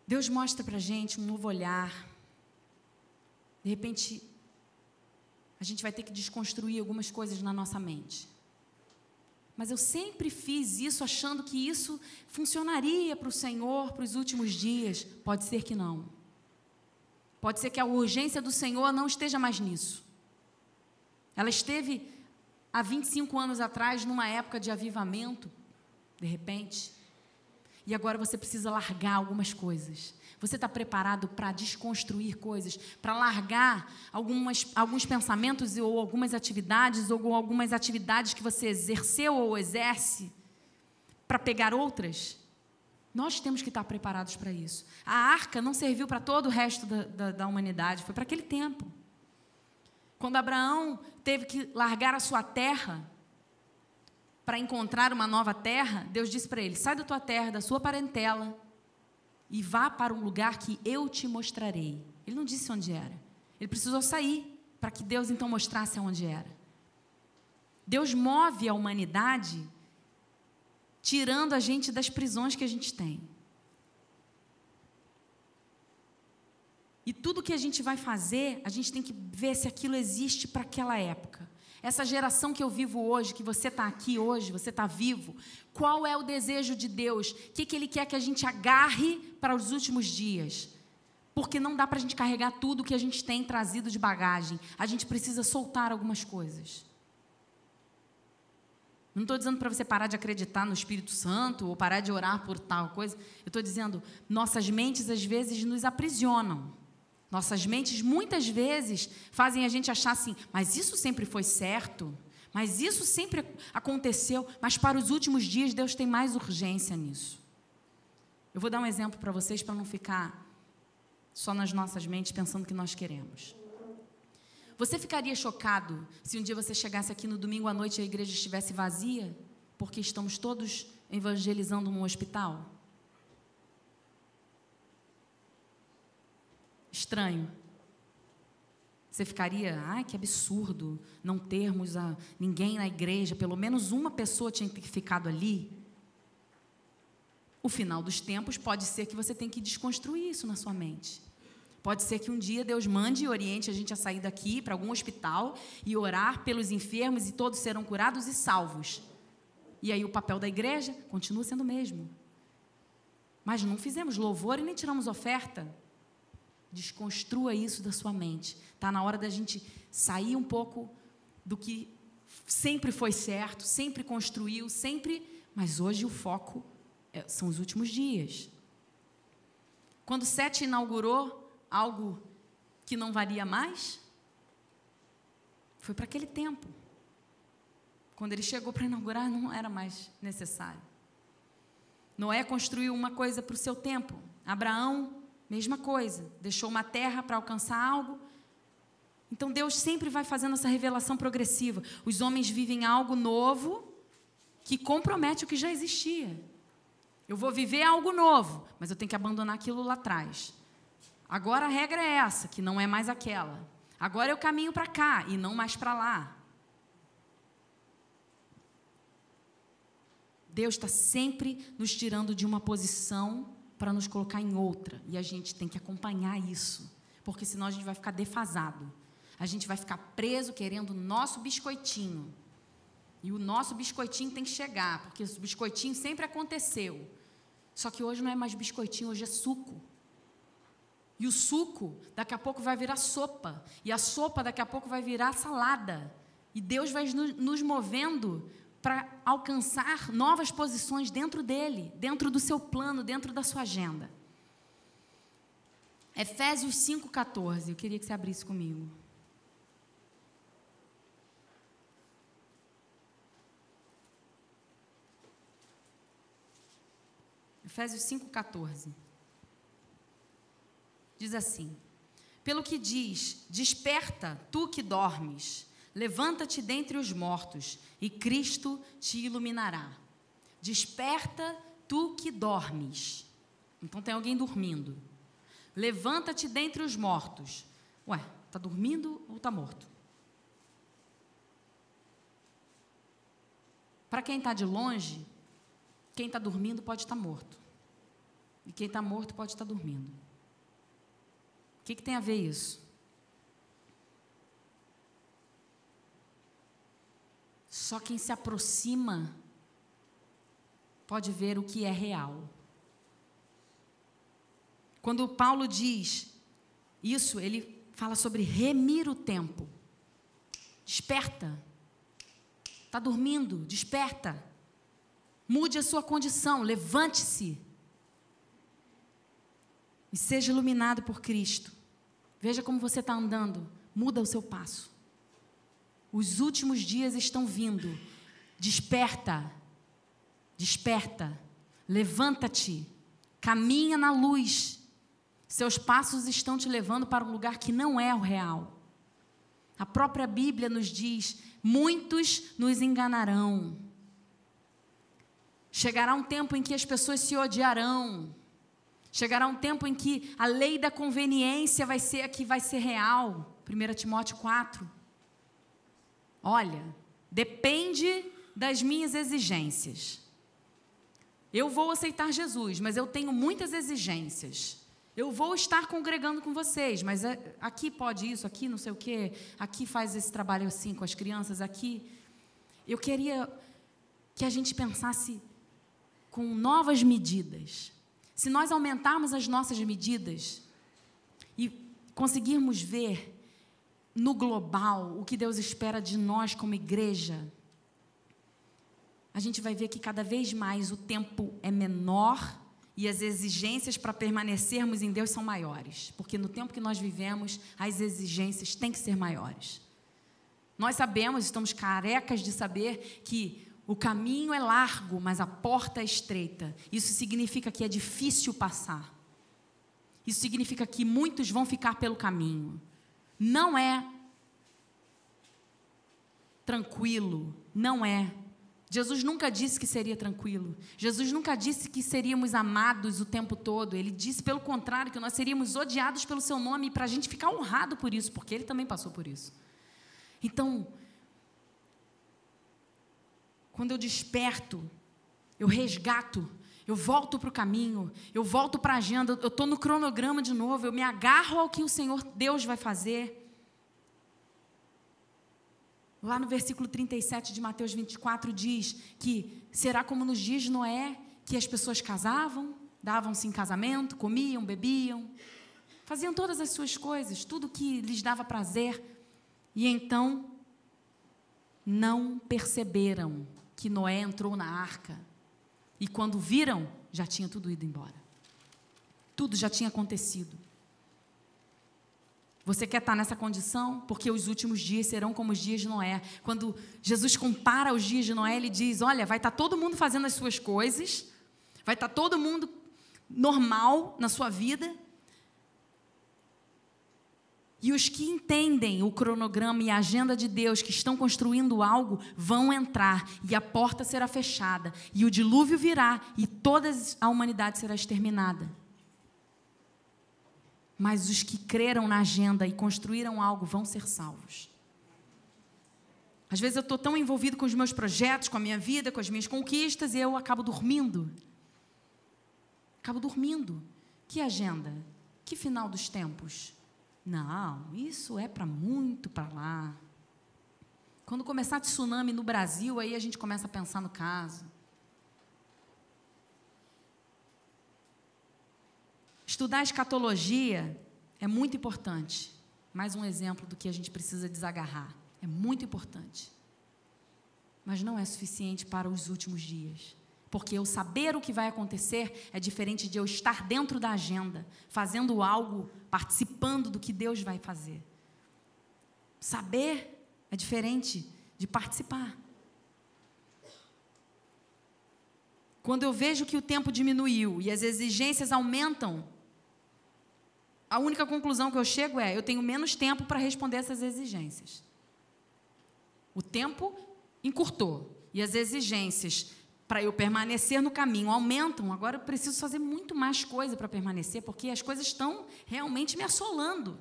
Deus mostra para a gente um novo olhar. De repente, a gente vai ter que desconstruir algumas coisas na nossa mente. Mas eu sempre fiz isso achando que isso funcionaria para o Senhor para os últimos dias. Pode ser que não. Pode ser que a urgência do Senhor não esteja mais nisso. Ela esteve há 25 anos atrás, numa época de avivamento, de repente. E agora você precisa largar algumas coisas. Você está preparado para desconstruir coisas, para largar alguns pensamentos ou algumas atividades que você exerceu ou exerce, para pegar outras? Nós temos que estar preparados para isso. A arca não serviu para todo o resto da humanidade, foi para aquele tempo. Quando Abraão teve que largar a sua terra para encontrar uma nova terra, Deus disse para ele: sai da tua terra, da sua parentela, e vá para um lugar que eu te mostrarei. Ele não disse onde era. Ele precisou sair para que Deus então mostrasse onde era. Deus move a humanidade tirando a gente das prisões que a gente tem. E tudo que a gente vai fazer, a gente tem que ver se aquilo existe para aquela época. Essa geração que eu vivo hoje, que você está aqui hoje, você está vivo, qual é o desejo de Deus? O que Ele quer que a gente agarre para os últimos dias? Porque não dá para a gente carregar tudo que a gente tem trazido de bagagem. A gente precisa soltar algumas coisas. Não estou dizendo para você parar de acreditar no Espírito Santo ou parar de orar por tal coisa. Eu estou dizendo, nossas mentes às vezes nos aprisionam. Nossas mentes muitas vezes fazem a gente achar assim, mas isso sempre foi certo, mas isso sempre aconteceu, mas para os últimos dias Deus tem mais urgência nisso. Eu vou dar um exemplo para vocês para não ficar só nas nossas mentes pensando o que nós queremos. Você ficaria chocado se um dia você chegasse aqui no domingo à noite e a igreja estivesse vazia, porque estamos todos evangelizando num hospital? Estranho. Você ficaria, ai, que absurdo não termos ninguém na igreja, pelo menos uma pessoa tinha que ter ficado ali. O final dos tempos pode ser que você tenha que desconstruir isso na sua mente. Pode ser que um dia Deus mande e oriente a gente a sair daqui para algum hospital e orar pelos enfermos e todos serão curados e salvos. E aí o papel da igreja continua sendo o mesmo. Mas não fizemos louvor e nem tiramos oferta. Desconstrua isso da sua mente. Está na hora da gente sair um pouco do que sempre foi certo, sempre construiu, mas hoje o foco são os últimos dias. Quando Sete inaugurou algo que não valia mais, foi para aquele tempo. Quando ele chegou para inaugurar, não era mais necessário. Noé construiu uma coisa para o seu tempo. Abraão, mesma coisa. Deixou uma terra para alcançar algo. Então, Deus sempre vai fazendo essa revelação progressiva. Os homens vivem algo novo que compromete o que já existia. Eu vou viver algo novo, mas eu tenho que abandonar aquilo lá atrás. Agora a regra é essa, que não é mais aquela. Agora eu caminho para cá e não mais para lá. Deus está sempre nos tirando de uma posição para nos colocar em outra. E a gente tem que acompanhar isso, porque senão a gente vai ficar defasado. A gente vai ficar preso querendo o nosso biscoitinho. E o nosso biscoitinho tem que chegar, porque o biscoitinho sempre aconteceu. Só que hoje não é mais biscoitinho, hoje é suco. E o suco, daqui a pouco, vai virar sopa. E a sopa, daqui a pouco, vai virar salada. E Deus vai nos movendo para alcançar novas posições dentro dele, dentro do seu plano, dentro da sua agenda. Efésios 5,14. Eu queria que você abrisse comigo. Efésios 5,14. Diz assim: pelo que diz, desperta, tu que dormes, levanta-te dentre os mortos, e Cristo te iluminará. Desperta, tu que dormes. Então tem alguém dormindo. Levanta-te dentre os mortos. Ué, está dormindo ou está morto? Para quem está de longe, quem está dormindo pode estar morto. E quem está morto pode estar dormindo. O que tem a ver isso? Só quem se aproxima pode ver o que é real. Quando Paulo diz isso, ele fala sobre remir o tempo. Desperta. Está dormindo, desperta. Mude a sua condição, levante-se. E seja iluminado por Cristo. Veja como você está andando. Muda o seu passo. Os últimos dias estão vindo. Desperta. Desperta. Levanta-te. Caminha na luz. Seus passos estão te levando para um lugar que não é o real. A própria Bíblia nos diz: muitos nos enganarão. Chegará um tempo em que as pessoas se odiarão. Chegará um tempo em que a lei da conveniência vai ser a que vai ser real. 1 Timóteo 4. Olha, depende das minhas exigências. Eu vou aceitar Jesus, mas eu tenho muitas exigências. Eu vou estar congregando com vocês, mas aqui pode isso, aqui não sei o quê, aqui faz esse trabalho assim com as crianças, aqui. Eu queria que a gente pensasse com novas medidas. Se nós aumentarmos as nossas medidas, e conseguirmos ver no global o que Deus espera de nós como igreja, a gente vai ver que cada vez mais o tempo é menor e as exigências para permanecermos em Deus são maiores, porque no tempo que nós vivemos, as exigências têm que ser maiores. Nós sabemos, estamos carecas de saber que o caminho é largo, mas a porta é estreita. Isso significa que é difícil passar. Isso significa que muitos vão ficar pelo caminho. Não é tranquilo, não é. Jesus nunca disse que seria tranquilo. Jesus nunca disse que seríamos amados o tempo todo. Ele disse, pelo contrário, que nós seríamos odiados pelo seu nome, e para a gente ficar honrado por isso, porque ele também passou por isso. Então, quando eu desperto, eu resgato, eu volto para o caminho, eu volto para a agenda, eu estou no cronograma de novo, eu me agarro ao que o Senhor Deus vai fazer. Lá no versículo 37 de Mateus 24 diz que será como nos dias de Noé, que as pessoas casavam, davam-se em casamento, comiam, bebiam, faziam todas as suas coisas, tudo que lhes dava prazer, e então não perceberam que Noé entrou na arca, e quando viram, já tinha tudo ido embora. Tudo já tinha acontecido. Você quer estar nessa condição? Porque os últimos dias serão como os dias de Noé. Quando Jesus compara os dias de Noé, ele diz, olha, vai estar todo mundo fazendo as suas coisas, vai estar todo mundo normal na sua vida, e os que entendem o cronograma e a agenda de Deus, que estão construindo algo, vão entrar, e a porta será fechada, e o dilúvio virá, e toda a humanidade será exterminada. Mas os que creram na agenda e construíram algo vão ser salvos. Às vezes eu estou tão envolvido com os meus projetos, com a minha vida, com as minhas conquistas, e eu acabo dormindo. Que agenda? Que final dos tempos? Não, isso é para muito para lá. Quando começar tsunami no Brasil, aí a gente começa a pensar no caso. Estudar a escatologia é muito importante. Mais um exemplo do que a gente precisa desagarrar. É muito importante. Mas não é suficiente para os últimos dias. Porque eu saber o que vai acontecer é diferente de eu estar dentro da agenda, fazendo algo, participando do que Deus vai fazer. Saber é diferente de participar. Quando eu vejo que o tempo diminuiu e as exigências aumentam, a única conclusão que eu chego é, eu tenho menos tempo para responder essas exigências. O tempo encurtou e as exigências para eu permanecer no caminho aumentam. Agora eu preciso fazer muito mais coisa para permanecer, porque as coisas estão realmente me assolando.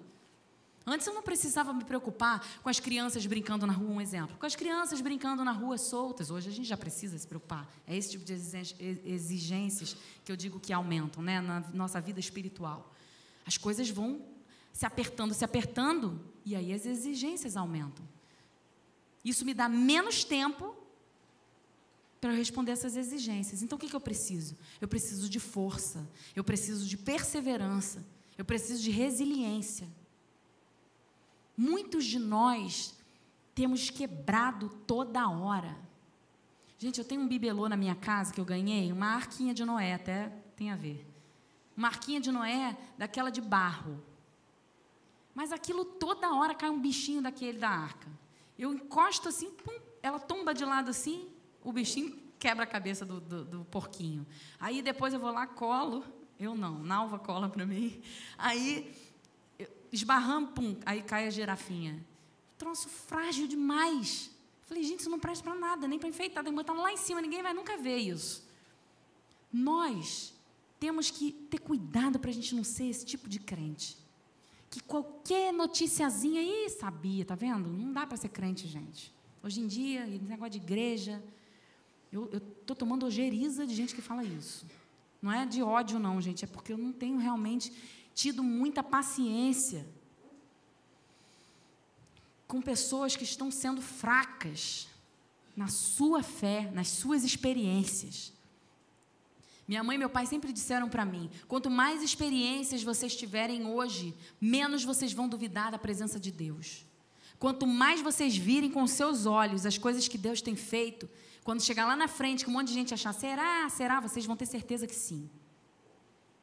Antes eu não precisava me preocupar com as crianças brincando na rua, um exemplo. Com as crianças brincando na rua soltas. Hoje a gente já precisa se preocupar. É esse tipo de exigências que eu digo que aumentam, né, na nossa vida espiritual. As coisas vão se apertando, e aí as exigências aumentam. Isso me dá menos tempo para eu responder essas exigências. Então, o que eu preciso? Eu preciso de força, eu preciso de perseverança, eu preciso de resiliência. Muitos de nós temos quebrado toda hora. Gente, eu tenho um bibelô na minha casa que eu ganhei, uma arquinha de Noé, até tem a ver. Uma arquinha de Noé, daquela de barro. Mas aquilo toda hora cai um bichinho daquele da arca. Eu encosto assim, pum, ela tomba de lado assim, o bichinho quebra a cabeça do porquinho. Aí depois eu vou lá, colo. Eu não, Nalva cola para mim. Aí esbarramos, pum, aí cai a girafinha. Troço frágil demais. Falei, gente, isso não presta para nada, nem para enfeitar, tem que botar lá em cima, ninguém vai nunca ver isso. Nós temos que ter cuidado para a gente não ser esse tipo de crente. Que qualquer noticiazinha, sabia, tá vendo? Não dá para ser crente, gente. Hoje em dia, esse negócio de igreja, eu estou tomando ojeriza de gente que fala isso. Não é de ódio, não, gente, é porque eu não tenho realmente tido muita paciência com pessoas que estão sendo fracas na sua fé, nas suas experiências. Minha mãe e meu pai sempre disseram para mim, quanto mais experiências vocês tiverem hoje, menos vocês vão duvidar da presença de Deus. Quanto mais vocês virem com seus olhos as coisas que Deus tem feito, quando chegar lá na frente, que um monte de gente achar, será? Vocês vão ter certeza que sim.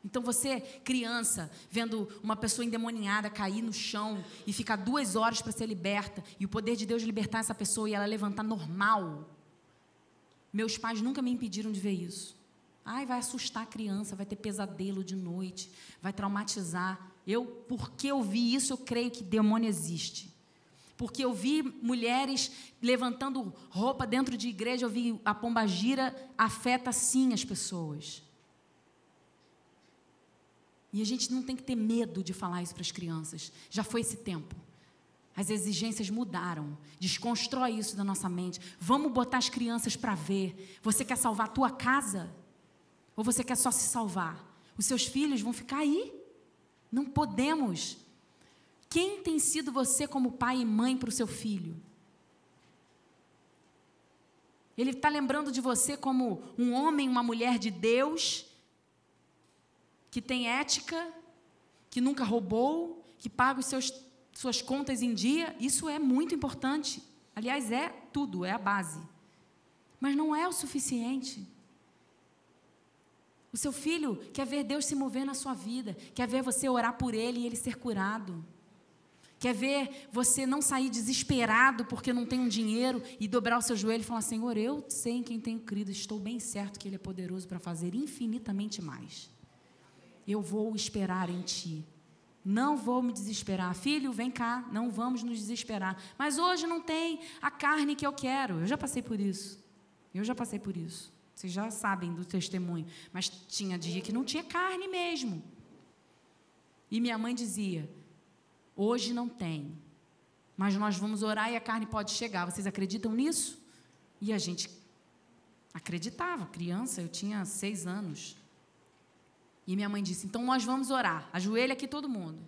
Então você, criança, vendo uma pessoa endemoniada cair no chão e ficar 2 horas para ser liberta, e o poder de Deus libertar essa pessoa e ela levantar normal. Meus pais nunca me impediram de ver isso. Ai, vai assustar a criança, vai ter pesadelo de noite, vai traumatizar. Porque eu vi isso, eu creio que demônio existe. Porque eu vi mulheres levantando roupa dentro de igreja, eu vi a pombagira afeta sim as pessoas. E a gente não tem que ter medo de falar isso para as crianças. Já foi esse tempo. As exigências mudaram. Desconstrói isso da nossa mente. Vamos botar as crianças para ver. Você quer salvar a tua casa? Ou você quer só se salvar? Os seus filhos vão ficar aí. Não podemos. Quem tem sido você como pai e mãe para o seu filho? Ele está lembrando de você como um homem, uma mulher de Deus, que tem ética, que nunca roubou, que paga suas contas em dia. Isso é muito importante. Aliás, é tudo, é a base. Mas não é o suficiente. O seu filho quer ver Deus se mover na sua vida, quer ver você orar por ele e ele ser curado. Quer ver você não sair desesperado porque não tem um dinheiro e dobrar o seu joelho e falar, Senhor, eu sei em quem tenho crido, estou bem certo que Ele é poderoso para fazer infinitamente mais. Eu vou esperar em Ti. Não vou me desesperar. Filho, vem cá, não vamos nos desesperar. Mas hoje não tem a carne que eu quero. Eu já passei por isso. Vocês já sabem do testemunho. Mas tinha dia que não tinha carne mesmo. E minha mãe dizia, hoje não tem, mas nós vamos orar e a carne pode chegar. Vocês acreditam nisso? E a gente acreditava, criança, eu tinha 6 anos. E minha mãe disse, então nós vamos orar, ajoelha aqui todo mundo.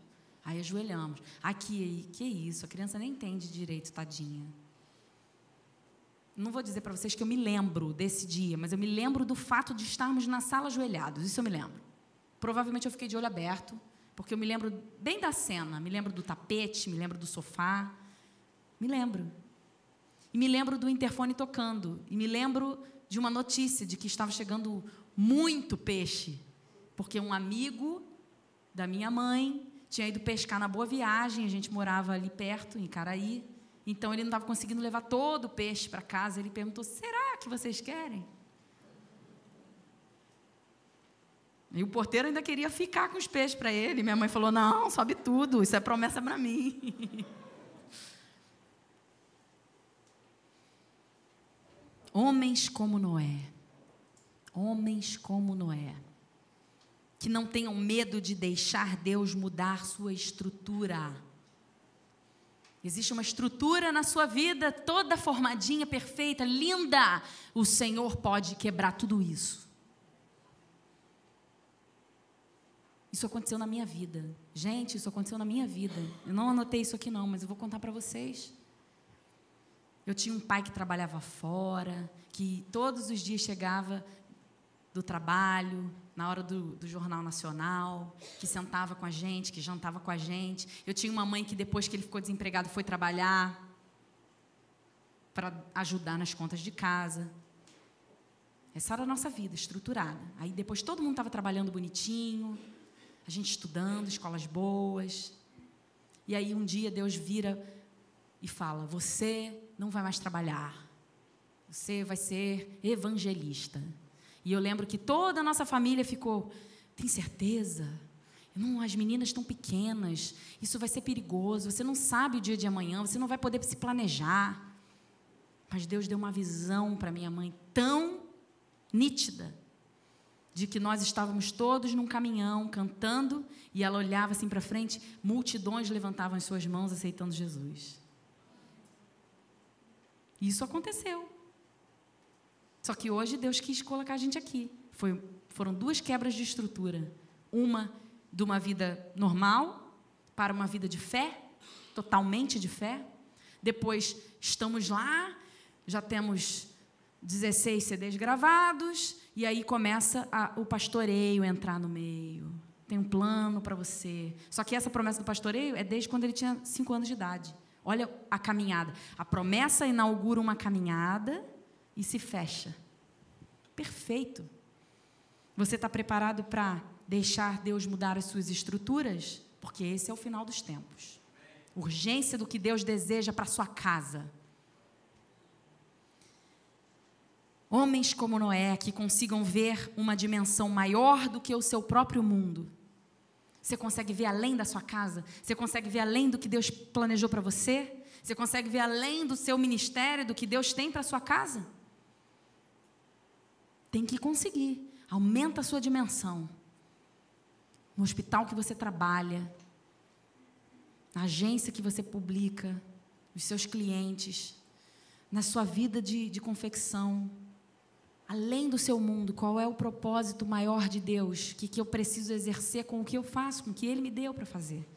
Aí ajoelhamos. Aqui, que isso, a criança nem entende direito, tadinha. Não vou dizer para vocês que eu me lembro desse dia, mas eu me lembro do fato de estarmos na sala ajoelhados, isso eu me lembro. Provavelmente eu fiquei de olho aberto, porque eu me lembro bem da cena, me lembro do tapete, me lembro do sofá, me lembro. E me lembro do interfone tocando, e me lembro de uma notícia de que estava chegando muito peixe, porque um amigo da minha mãe tinha ido pescar na Boa Viagem, a gente morava ali perto, em Caraí, então ele não estava conseguindo levar todo o peixe para casa, ele perguntou, será que vocês querem? E o porteiro ainda queria ficar com os peixes para ele. Minha mãe falou, não, sobe tudo, isso é promessa para mim. Homens como Noé, que não tenham medo de deixar Deus mudar sua estrutura. Existe uma estrutura na sua vida, toda formadinha, perfeita, linda. O Senhor pode quebrar tudo isso. Isso aconteceu na minha vida. Gente, isso aconteceu na minha vida. Eu não anotei isso aqui não, mas eu vou contar para vocês. Eu tinha um pai que trabalhava fora, que todos os dias chegava do trabalho, na hora do Jornal Nacional, que sentava com a gente, que jantava com a gente. Eu tinha uma mãe que depois que ele ficou desempregado foi trabalhar para ajudar nas contas de casa. Essa era a nossa vida, estruturada. Aí depois todo mundo estava trabalhando bonitinho, a gente estudando, escolas boas. E aí um dia Deus vira e fala, você não vai mais trabalhar, você vai ser evangelista. E eu lembro que toda a nossa família ficou, tem certeza? Não, as meninas estão pequenas, isso vai ser perigoso, você não sabe o dia de amanhã, você não vai poder se planejar. Mas Deus deu uma visão para minha mãe tão nítida, de que nós estávamos todos num caminhão, cantando, e ela olhava assim para frente, multidões levantavam as suas mãos, aceitando Jesus. Isso aconteceu. Só que hoje Deus quis colocar a gente aqui. Foram 2 quebras de estrutura. Uma de uma vida normal, para uma vida de fé, totalmente de fé. Depois estamos lá, já temos 16 CDs gravados, e aí começa o pastoreio a entrar no meio. Tem um plano para você. Só que essa promessa do pastoreio é desde quando ele tinha 5 anos de idade. Olha a caminhada. A promessa inaugura uma caminhada e se fecha. Perfeito. Você está preparado para deixar Deus mudar as suas estruturas? Porque esse é o final dos tempos. Urgência do que Deus deseja para a sua casa. Homens como Noé, que consigam ver uma dimensão maior do que o seu próprio mundo. Você consegue ver além da sua casa? Você consegue ver além do que Deus planejou para você? Você consegue ver além do seu ministério, do que Deus tem para a sua casa? Tem que conseguir. Aumenta a sua dimensão. No hospital que você trabalha, na agência que você publica, os seus clientes, na sua vida de confecção, além do seu mundo, qual é o propósito maior de Deus? O que eu preciso exercer com o que eu faço, com o que Ele me deu para fazer?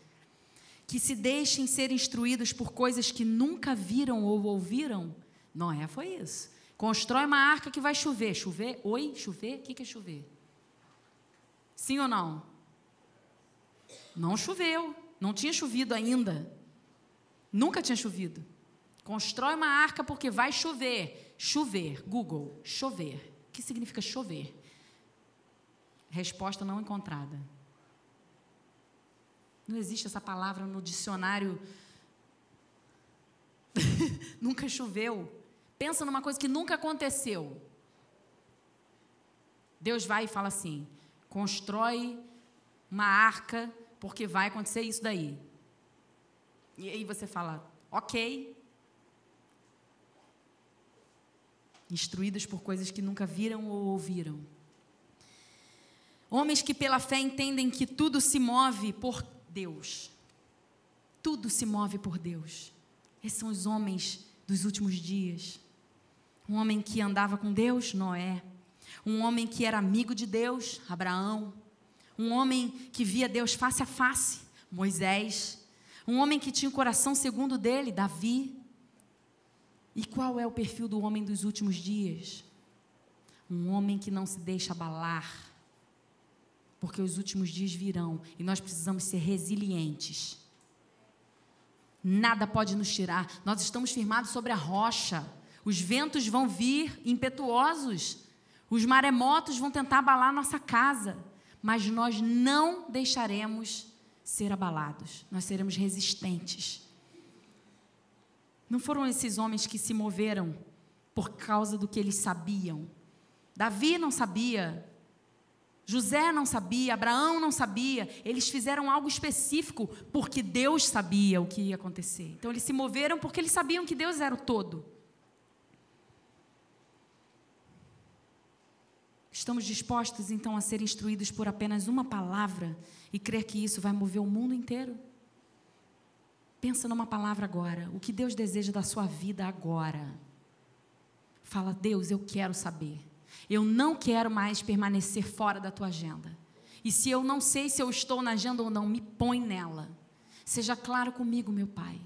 Que se deixem ser instruídos por coisas que nunca viram ou ouviram. Noé foi isso. Constrói uma arca que vai chover. Chover? Oi? Chover? O que é chover? Sim ou não? Não choveu. Não tinha chovido ainda. Nunca tinha chovido. Constrói uma arca porque vai chover. Chover. Google. Chover. O que significa chover? Resposta não encontrada. Não existe essa palavra no dicionário. Nunca choveu. Pensa numa coisa que nunca aconteceu. Deus vai e fala assim: constrói uma arca porque vai acontecer isso daí. E aí você fala, ok. Instruídos por coisas que nunca viram ou ouviram. Homens que pela fé entendem que tudo se move por Deus. Tudo se move por Deus. Esses são os homens dos últimos dias. Um homem que andava com Deus, Noé. Um homem que era amigo de Deus, Abraão. Um homem que via Deus face a face, Moisés. Um homem que tinha o coração segundo dele, Davi. E qual é o perfil do homem dos últimos dias? Um homem que não se deixa abalar, porque os últimos dias virão e nós precisamos ser resilientes. Nada pode nos tirar. Nós estamos firmados sobre a rocha. Os ventos vão vir impetuosos. Os maremotos vão tentar abalar nossa casa. Mas nós não deixaremos ser abalados. Nós seremos resistentes. Não foram esses homens que se moveram por causa do que eles sabiam. Davi não sabia. José não sabia, Abraão não sabia. Eles fizeram algo específico porque Deus sabia o que ia acontecer. Então eles se moveram porque eles sabiam que Deus era o todo. Estamos dispostos então a ser instruídos por apenas uma palavra e crer que isso vai mover o mundo inteiro? Pensa numa palavra agora. O que Deus deseja da sua vida agora? Fala, Deus, eu quero saber. Eu não quero mais permanecer fora da tua agenda. E se eu não sei se eu estou na agenda ou não, me põe nela. Seja claro comigo, meu Pai.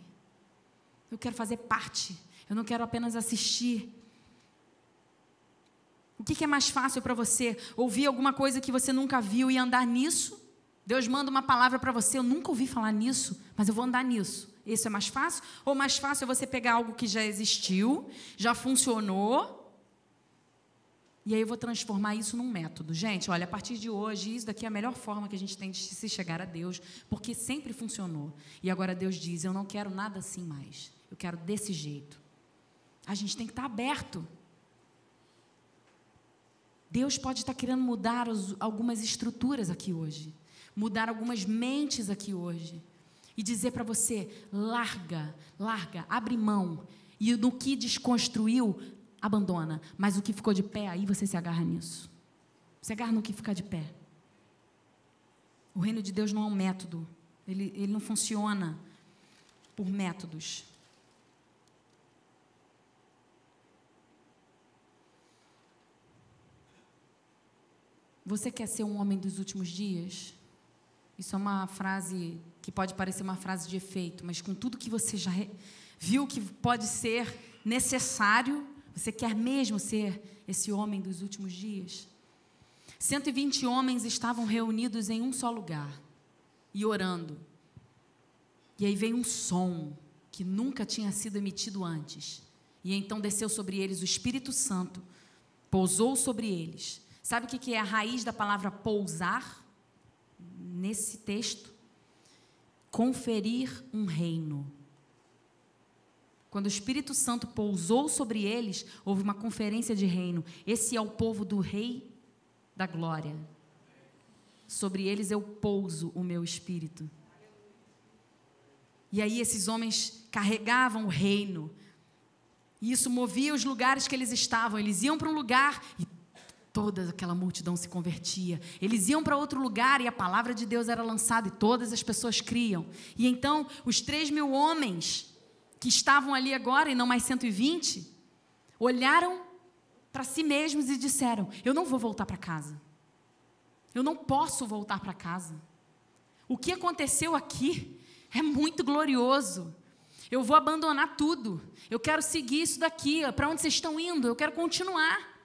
Eu quero fazer parte. Eu não quero apenas assistir. O que é mais fácil para você? Ouvir alguma coisa que você nunca viu e andar nisso? Deus manda uma palavra para você, eu nunca ouvi falar nisso, mas eu vou andar nisso. Isso é mais fácil? Ou mais fácil é você pegar algo que já existiu, já funcionou, e aí eu vou transformar isso num método. Gente, olha, a partir de hoje, isso daqui é a melhor forma que a gente tem de se chegar a Deus, porque sempre funcionou. E agora Deus diz, eu não quero nada assim mais. Eu quero desse jeito. A gente tem que estar aberto. Deus pode estar querendo mudar algumas estruturas aqui hoje. Mudar algumas mentes aqui hoje. E dizer para você, larga, abre mão. E no que desconstruiu, abandona. Mas o que ficou de pé, aí você se agarra nisso. Se agarra no que ficar de pé. O reino de Deus não é um método. Ele não funciona por métodos. Você quer ser um homem dos últimos dias? Isso é uma frase que pode parecer uma frase de efeito, mas com tudo que você já viu que pode ser necessário, você quer mesmo ser esse homem dos últimos dias? 120 homens estavam reunidos em um só lugar e orando. E aí veio um som que nunca tinha sido emitido antes. E então desceu sobre eles o Espírito Santo, pousou sobre eles. Sabe o que é a raiz da palavra pousar? Nesse texto, conferir um reino. Quando o Espírito Santo pousou sobre eles, houve uma conferência de reino. Esse é o povo do Rei da Glória. Sobre eles eu pouso o meu Espírito. E aí esses homens carregavam o reino. E isso movia os lugares que eles estavam. Eles iam para um lugar e toda aquela multidão se convertia. Eles iam para outro lugar e a palavra de Deus era lançada e todas as pessoas criam. E então os 3.000 homens que estavam ali agora e não mais 120, olharam para si mesmos e disseram: eu não vou voltar para casa. Eu não posso voltar para casa. O que aconteceu aqui é muito glorioso. Eu vou abandonar tudo. Eu quero seguir isso daqui. Para onde vocês estão indo? Eu quero continuar.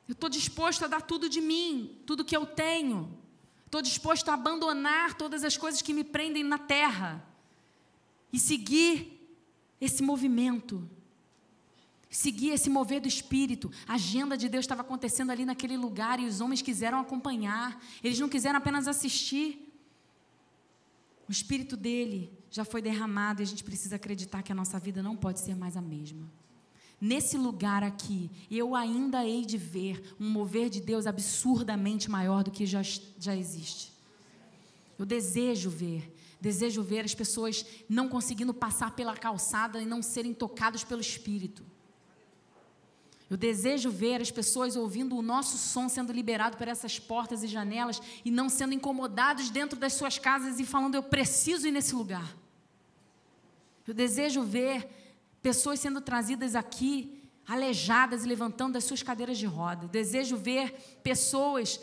Eu estou disposto a dar tudo de mim, tudo que eu tenho. Estou disposto a abandonar todas as coisas que me prendem na terra e seguir esse movimento, seguir esse mover do Espírito. A agenda de Deus estava acontecendo ali naquele lugar e os homens quiseram acompanhar. Eles não quiseram apenas assistir. O Espírito dele já foi derramado e a gente precisa acreditar que a nossa vida não pode ser mais a mesma. Nesse lugar aqui, eu ainda hei de ver um mover de Deus absurdamente maior do que já existe. Eu desejo ver as pessoas não conseguindo passar pela calçada e não serem tocados pelo Espírito. Eu desejo ver as pessoas ouvindo o nosso som sendo liberado por essas portas e janelas e não sendo incomodados dentro das suas casas e falando: eu preciso ir nesse lugar. Eu desejo ver pessoas sendo trazidas aqui, aleijadas e levantando das suas cadeiras de roda. Eu desejo ver pessoas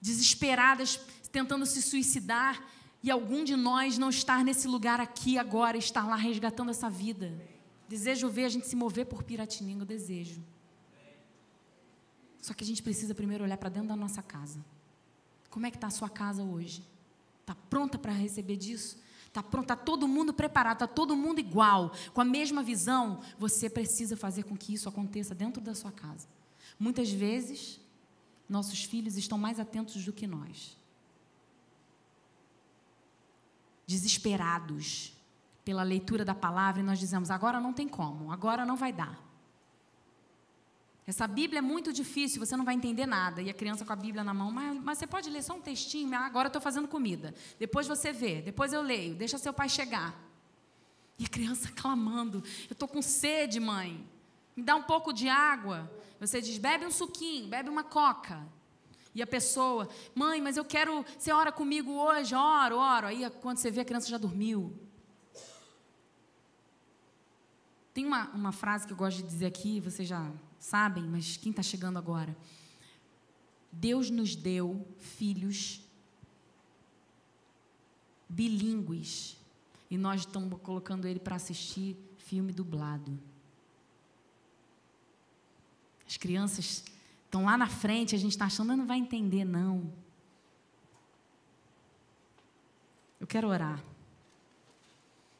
desesperadas, tentando se suicidar, e algum de nós não estar nesse lugar aqui agora, estar lá resgatando essa vida. Desejo ver a gente se mover por Piratininga, eu desejo. Só que a gente precisa primeiro olhar para dentro da nossa casa. Como é que está a sua casa hoje? Está pronta para receber disso? Está pronto, está todo mundo preparado, está todo mundo igual, com a mesma visão? Você precisa fazer com que isso aconteça dentro da sua casa. Muitas vezes, nossos filhos estão mais atentos do que nós. Desesperados pela leitura da palavra, e nós dizemos: agora não tem como, agora não vai dar. Essa Bíblia é muito difícil, você não vai entender nada. E a criança com a Bíblia na mão: mas você pode ler só um textinho? Agora eu estou fazendo comida. Depois você vê, depois eu leio, deixa seu pai chegar. E a criança clamando: eu estou com sede, mãe. Me dá um pouco de água. Você diz: bebe um suquinho, bebe uma coca. E a pessoa: mãe, mas eu quero, você ora comigo hoje? Oro. Aí quando você vê, a criança já dormiu. Tem uma frase que eu gosto de dizer aqui, vocês já sabem, mas quem está chegando agora? Deus nos deu filhos bilíngues e nós estamos colocando ele para assistir filme dublado. As crianças estão lá na frente, a gente está achando: não vai entender, não. Eu quero orar.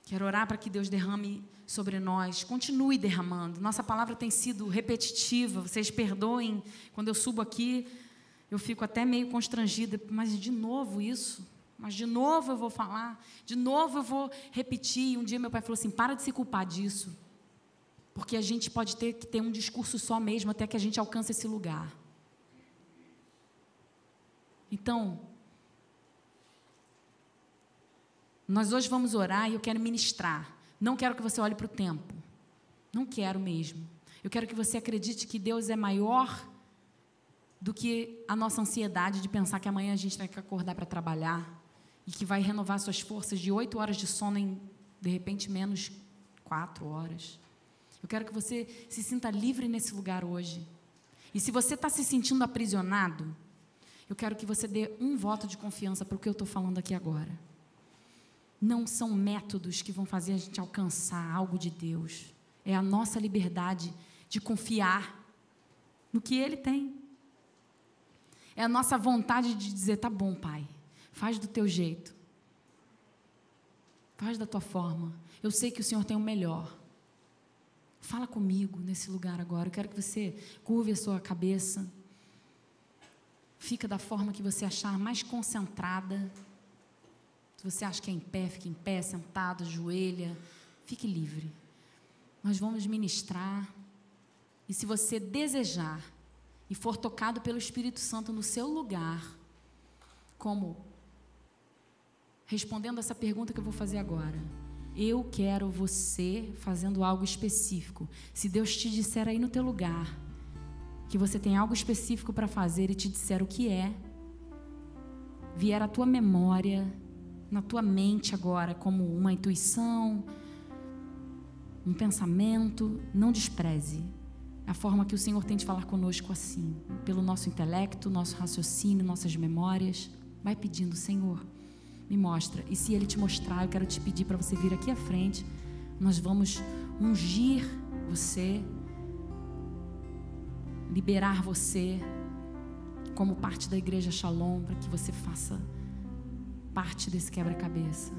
Quero orar para que Deus derrame sobre nós, continue derramando. Nossa palavra tem sido repetitiva, vocês perdoem, quando eu subo aqui, eu fico até meio constrangida, mas de novo isso, mas de novo eu vou falar, de novo eu vou repetir. E um dia meu pai falou assim: para de se culpar disso, porque a gente pode ter que ter um discurso só mesmo, até que a gente alcance esse lugar. Então, nós hoje vamos orar e eu quero ministrar. Não quero que você olhe para o tempo. Não quero mesmo. Eu quero que você acredite que Deus é maior do que a nossa ansiedade de pensar que amanhã a gente vai acordar para trabalhar e que vai renovar suas forças de 8 horas de sono em, de repente, menos 4 horas. Eu quero que você se sinta livre nesse lugar hoje. E se você está se sentindo aprisionado, eu quero que você dê um voto de confiança para o que eu estou falando aqui agora. Não são métodos que vão fazer a gente alcançar algo de Deus. É a nossa liberdade de confiar no que Ele tem. É a nossa vontade de dizer, tá bom, Pai, faz do teu jeito. Faz da tua forma. Eu sei que o Senhor tem o melhor. Fala comigo nesse lugar agora. Eu quero que você curve a sua cabeça. Fica da forma que você achar mais concentrada. Se você acha que é em pé, fique em pé, sentado, ajoelha. Fique livre. Nós vamos ministrar. E se você desejar e for tocado pelo Espírito Santo no seu lugar, como respondendo essa pergunta que eu vou fazer agora, eu quero você fazendo algo específico. Se Deus te disser aí no teu lugar que você tem algo específico para fazer e te disser o que é, vier à tua memória, na tua mente agora, como uma intuição, um pensamento, não despreze a forma que o Senhor tem de falar conosco assim, pelo nosso intelecto, nosso raciocínio, nossas memórias. Vai pedindo, Senhor, me mostra. E se Ele te mostrar, eu quero te pedir para você vir aqui à frente. Nós vamos ungir você, liberar você como parte da Igreja Shalom, para que você faça parte desse quebra-cabeça.